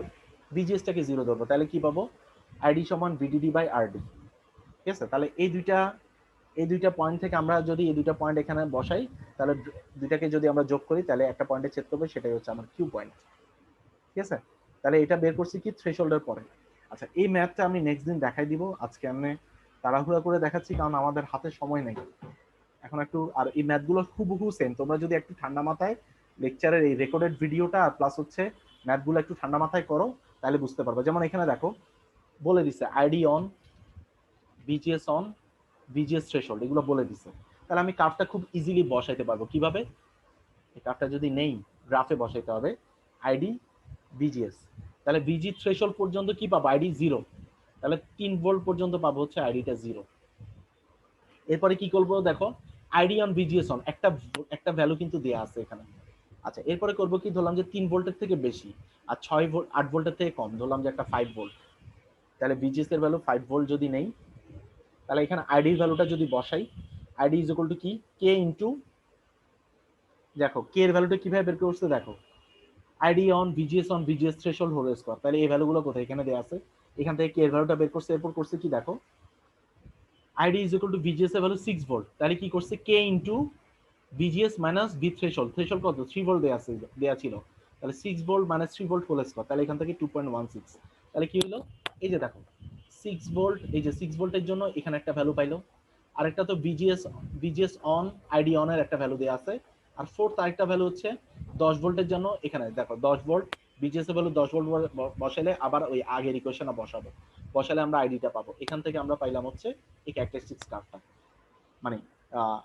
ভিজিএসটাকে 0 ধরবো, তাহলে কি পাবো আইডি সমান ভিডিডি বাই আরডি। ঠিক আছে, তাহলে এই দুইটা পয়েন্ট থেকে আমরা যদি এই দুইটা পয়েন্ট এখানে বসাই, তাহলে দুইটাকে যদি আমরা যোগ করি তাহলে একটা পয়েন্টে ছেদ করবে, সেটাই হচ্ছে আমার কিউ পয়েন্ট। ঠিক আছে, তাহলে এটা বের করছি কি থ্রেশহোল্ডের পরে। আচ্ছা, এই ম্যাথটা আমি নেক্সট দিন দেখাই দিব, আজকে আমি তাড়াহুড়া করে দেখাচ্ছি কারণ আমাদের হাতে সময় নেই এখন একটু। আর এই ম্যাথগুলো হুবহু সেম, তোমরা যদি একটু ঠান্ডা মাথায় লেকচারের এই রেকর্ডেড ভিডিওটা আর প্লাস হচ্ছে ম্যাথগুলো একটু ঠান্ডা মাথায় করো, তাহলে বুঝতে পারবে। যেমন এখানে দেখো বলে দিছে ID on, VGS on, VGS threshold, এগুলো বলে দিছে। তাহলে আমি কার্ভটা খুব ইজিলি বসাইতে পারবো। কিভাবে? এই কার্ভটা যদি নেই, গ্রাফে বসাইতে হবে আইডি ভিজিএস, তাহলে ভিজি থ্রেশহোল্ড পর্যন্ত কি পাবো আইডি 0, তাহলে 3 ভোল্ট পর্যন্ত পাবো হচ্ছে আইডিটা 0। এরপরে কি করবো দেখো, আইডি অন ভিজিএস অন, একটা ভ্যালু কিন্তু দেয়া আছে এখানে। আচ্ছা, এরপরে করবো কি, ধরলাম যে 3 ভোল্টের থেকে বেশি আর 6 ভোল্ট 8 ভোল্টের থেকে কম, ধরলাম যে একটা 5 ভোল্ট, তাহলে ভিজিএস এর ভ্যালু 5 ভোল্ট যদি নেই, তাহলে এখানে আইডির ভ্যালুটা যদি বসাই, আইডি ইজ ইকুয়াল টু কি কে ইনটু, দেখো কে এর ভ্যালুটা কিভাবে বের করছে দেখো, ID on VGS threshold whole square, তাহলে এই ভ্যালুগুলো কোথায় এখানে দেয়া আছে, এখান থেকে কে এর ভ্যালুটা বের করছে। এরপর করছে কি দেখো, ID is equal to VGS এর ভ্যালু 6 ভোল্ট, তাহলে কি করছে K into VGS minus V threshold, threshold কত 3 ভোল্ট দেয়া ছিল, তাহলে 6 volt minus 3 volt whole square, তাহলে এখান থেকে 2.16, তাহলে কি হলো এই যে দেখো 6 ভোল্ট, এই যে 6 ভোল্টের জন্য এখানে একটা ভ্যালু পাইলো, আরেকটা তো ভিজিএস অন আইডি অন এর একটা ভ্যালু দেয়া আছে, আর ফোর্থ আরেকটা ভ্যালু হচ্ছে 10 ভোল্টের জন্য এখানে দেখো 10 ভোল্ট, ভিজিএস এর ভ্যালু 10 ভোল্ট বসাইলে আবার ওই আগের ইকুয়েশনে বসালে আমরা আইডিটা পাবো। এখান থেকে আমরা পাইলাম হচ্ছে এই ক্যারেক্টারিস্টিক্স কার্ভটা, মানে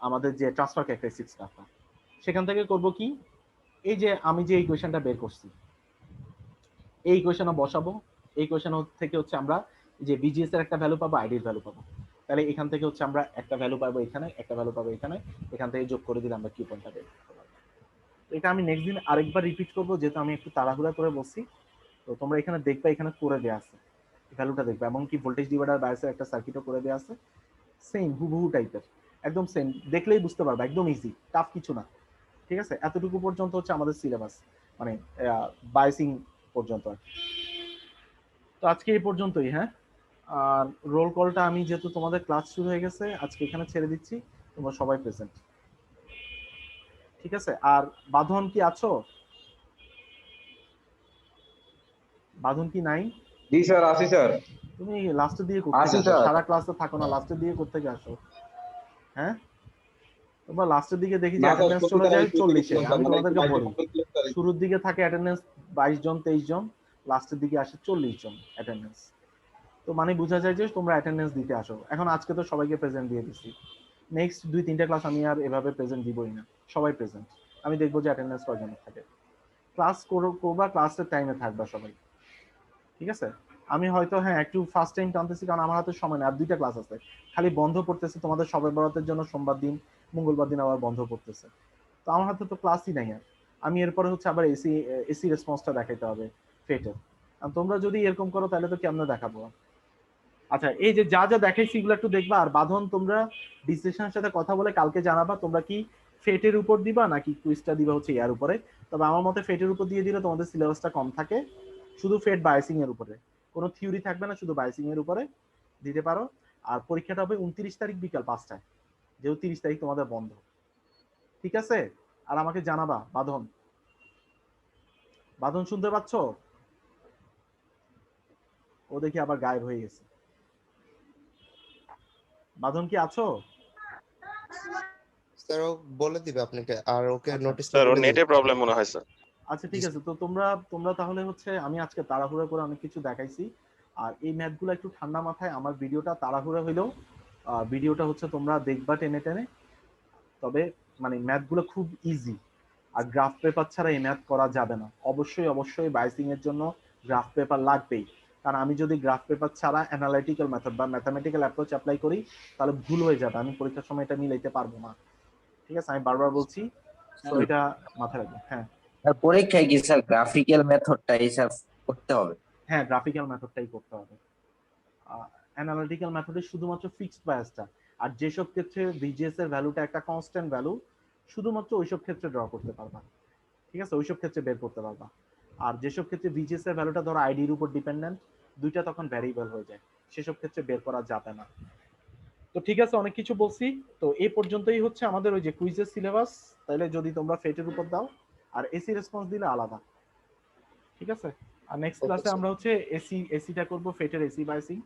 আমাদের যে ট্রান্সফার ক্যারেক্টারিস্টিক্স কার্ভটা। সেখান থেকে করব কি, এই যে আমি যে ইকুয়েশনটা বের করছি এই ইকুয়েশনে বসাবো, এই ইকুয়েশন থেকে হচ্ছে আমরা যে ভিজিএস এর একটা ভ্যালু পাবো, আইডির ভ্যালু পাবো, তাহলে এখান থেকে হচ্ছে আমরা একটা ভ্যালু পাবো এখানে, একটা ভ্যালু পাবো এখানে, এখান থেকে যোগ করে দিলে আমরা কিউ পয়েন্টটা বের করতে পারবো। এটা আমি নেক্সট দিন আরেকবার রিপিট করবো, যেহেতু আমি একটু তাড়াহুড়া করে বলছি, তো তোমরা এখানে দেখবে এখানে করে দেওয়া আছে ভ্যালুটা দেখবে, এমনকি ভোল্টেজ ডিভাইডার বায়াসের একটা সার্কিটও করে দেওয়া আছে, সেম হুবহু টাইপের, একদম সেম, দেখলেই বুঝতে পারবে, একদম ইজি, টাফ কিছু না। ঠিক আছে, এতটুকু পর্যন্ত হচ্ছে আমাদের সিলেবাস, মানে বায়াসিং পর্যন্ত। তো আজকে এই পর্যন্তই, হ্যাঁ। আর রোল কলটা আমি যেহেতু তোমাদের ক্লাস শুরু হয়ে গেছে আজকে এখানে ছেড়ে দিচ্ছি, তোমরা সবাই প্রেজেন্ট। ঠিক আছে, আর বাঁধন কি আছো? বাঁধন কি নাই? জি স্যার, আসি স্যার। তুমি লাস্টের দিকে করতে আসি আসো, স্যার। সারা ক্লাসে থাকো না, লাস্টের দিকে করতে আসো। হ্যাঁ, তোমরা লাস্টের দিকে দেখি যে না স্যার, অ্যাটেন্ডেন্স চলে যায় 40-এ, আমি মানে তোমাদেরকে একটু বলি মাইক্রোফোন শুরুর দিকে থাকে অ্যাটেন্ডেন্স 22 জন 23 জন, লাস্টের দিকে আসে 40 জন অ্যাটেন্ডেন্স। তো মানে বোঝা যায় যে তোমরা অ্যাটেন্ডেন্স দিতে আসো। এখন আজকে তো সবাইকে প্রেজেন্ট দিয়ে দিছি, নেক্সট 2-3টা ক্লাস আমি আর এভাবে প্রেজেন্ট দিবই না, সবাই প্রেজেন্ট। আমি দেখবো যে অ্যাটেন্ডেন্স কয়জন থাকে, ক্লাস করবা, ক্লাসের টাইমে থাকবা সবাই। ঠিক আছে, আমি হয়তো হ্যাঁ একটু ফার্স্ট টাইম টানতেছি কারণ আমার হাতে সময় নেই, আর 2টা ক্লাস আছে, খালি বন্ধ পড়তেছে তোমাদের সবাই বরাতের জন্য, সোমবার দিন মঙ্গলবার দিন আবার বন্ধ পড়তেছে, তো আমার হাতে তো ক্লাসই নাই। আর আমি এরপরে হচ্ছে আবার এসি রেসপন্সটা দেখাইতে হবে ফেটের, আর তোমরা যদি এরকম করো তাহলে তো কেমনে দেখাবো। আচ্ছা, এই যে যা যা দেখাইছি এগুলো একটু দেখবা, আর বাঁধন তোমরা ডিসিশনের সাথে কথা বলে কালকে জানাবা তোমরা কি ফেটের উপর দিবা নাকি কুইজটা দিবা হচ্ছে ইয়ার উপরে। তবে আমার মতে ফেটের উপর দিয়ে দিলে তোমাদের সিলেবাসটা কম থাকে, শুধু ফেট বায়াসিং এর উপরে, কোনো থিওরি থাকবে না, শুধু বায়াসিং এর উপরে দিতে পারো। আর পরীক্ষাটা হবে 29 তারিখ বিকাল 5টায়, যেহেতু 30 তারিখ তোমাদের বন্ধ। ঠিক আছে, আর আমাকে জানাবা। বাঁধন, বাঁধন শুনতে পাচ্ছ? ও দেখি আবার গায়েব হয়ে গেছে। বাঁধন কি আছো? স্যার ও বলে দিবে আপনাকে, আর ওকে আচ্ছা। নোটিসটা স্যার ওর বলে দিবে। নেটে প্রবলেম মনে হয় স্যার। আচ্ছা ঠিক আছে, তো তোমরা তাহলে হচ্ছে আমি আজকে তাড়াহুড়া করে অনেক কিছু দেখাইছি, আর এই ম্যাথগুলো একটু ঠান্ডা মাথায়, আমার ভিডিওটা তাড়াহুড়া হইলেও ভিডিওটা হচ্ছে তোমরা দেখবা টেনে টেনে, তবে মানে ম্যাথগুলো খুব ইজি, আর গ্রাফ পেপার ছাড়া এই ম্যাথ করা যাবে না। অবশ্যই বায়াসিং এর জন্য গ্রাফ পেপার লাগবেই, কারণ আমি যদি গ্রাফ পেপার ছাড়া অ্যানালাইটিক্যাল মেথড বা ম্যাথামেটিক্যাল অ্যাপ্রোচ অ্যাপ্লাই করি তাহলে ভুল হয়ে যাবে, আমি পরীক্ষার সময় এটা মিলাইতে পারবো না। ঠিক আছে, আমি বারবার বলছি, তো এটা মাথায় রাখবে। হ্যাঁ আর পরীক্ষায় কি স্যার গ্রাফিক্যাল মেথডটা হিসাব করতে হবে? হ্যাঁ, গ্রাফিক্যাল মেথডটাই করতে হবে। অ্যানালিটিক্যাল মেথডে শুধুমাত্র ফিক্সড বায়াসটা, আর যেসব ক্ষেত্রে ভিজিএস এর ভ্যালুটা একটা কনস্ট্যান্ট ভ্যালু, শুধুমাত্র ওইসব ক্ষেত্রে ড্র করতে পারবা। ঠিক আছে, ওইসব ক্ষেত্রে বের করতে পারবা। আর যেসব ক্ষেত্রে ভিজিএস এর ভ্যালুটা ধরো আইডির উপর ডিপেন্ডেন্ট, দুইটা তখন ভ্যারিয়েবল হয়ে যায়, সেসব ক্ষেত্রে বের করা যাবে না। তো ঠিক আছে, অনেক কিছু বলছি। তো এই পর্যন্তই হচ্ছে আমাদের ওই যে কুইজের সিলেবাস। তাহলে যদি তোমরা ফেটের উপর দাও আর এসি রেসপন্স দিলে আলাদা, ঠিক আছে। আর নেক্সট Okay, ক্লাসে sir. আমরা হচ্ছে এসিটা করব, ফেটের এসি বায়াসিং।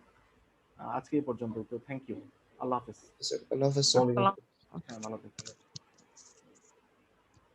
আজকে এই পর্যন্ত। তো থ্যাংক ইউ, আল্লাহ হাফেজ। স্যার আল্লাহ হাফেজ স্যার। হ্যাঁ, ভালো থেকো।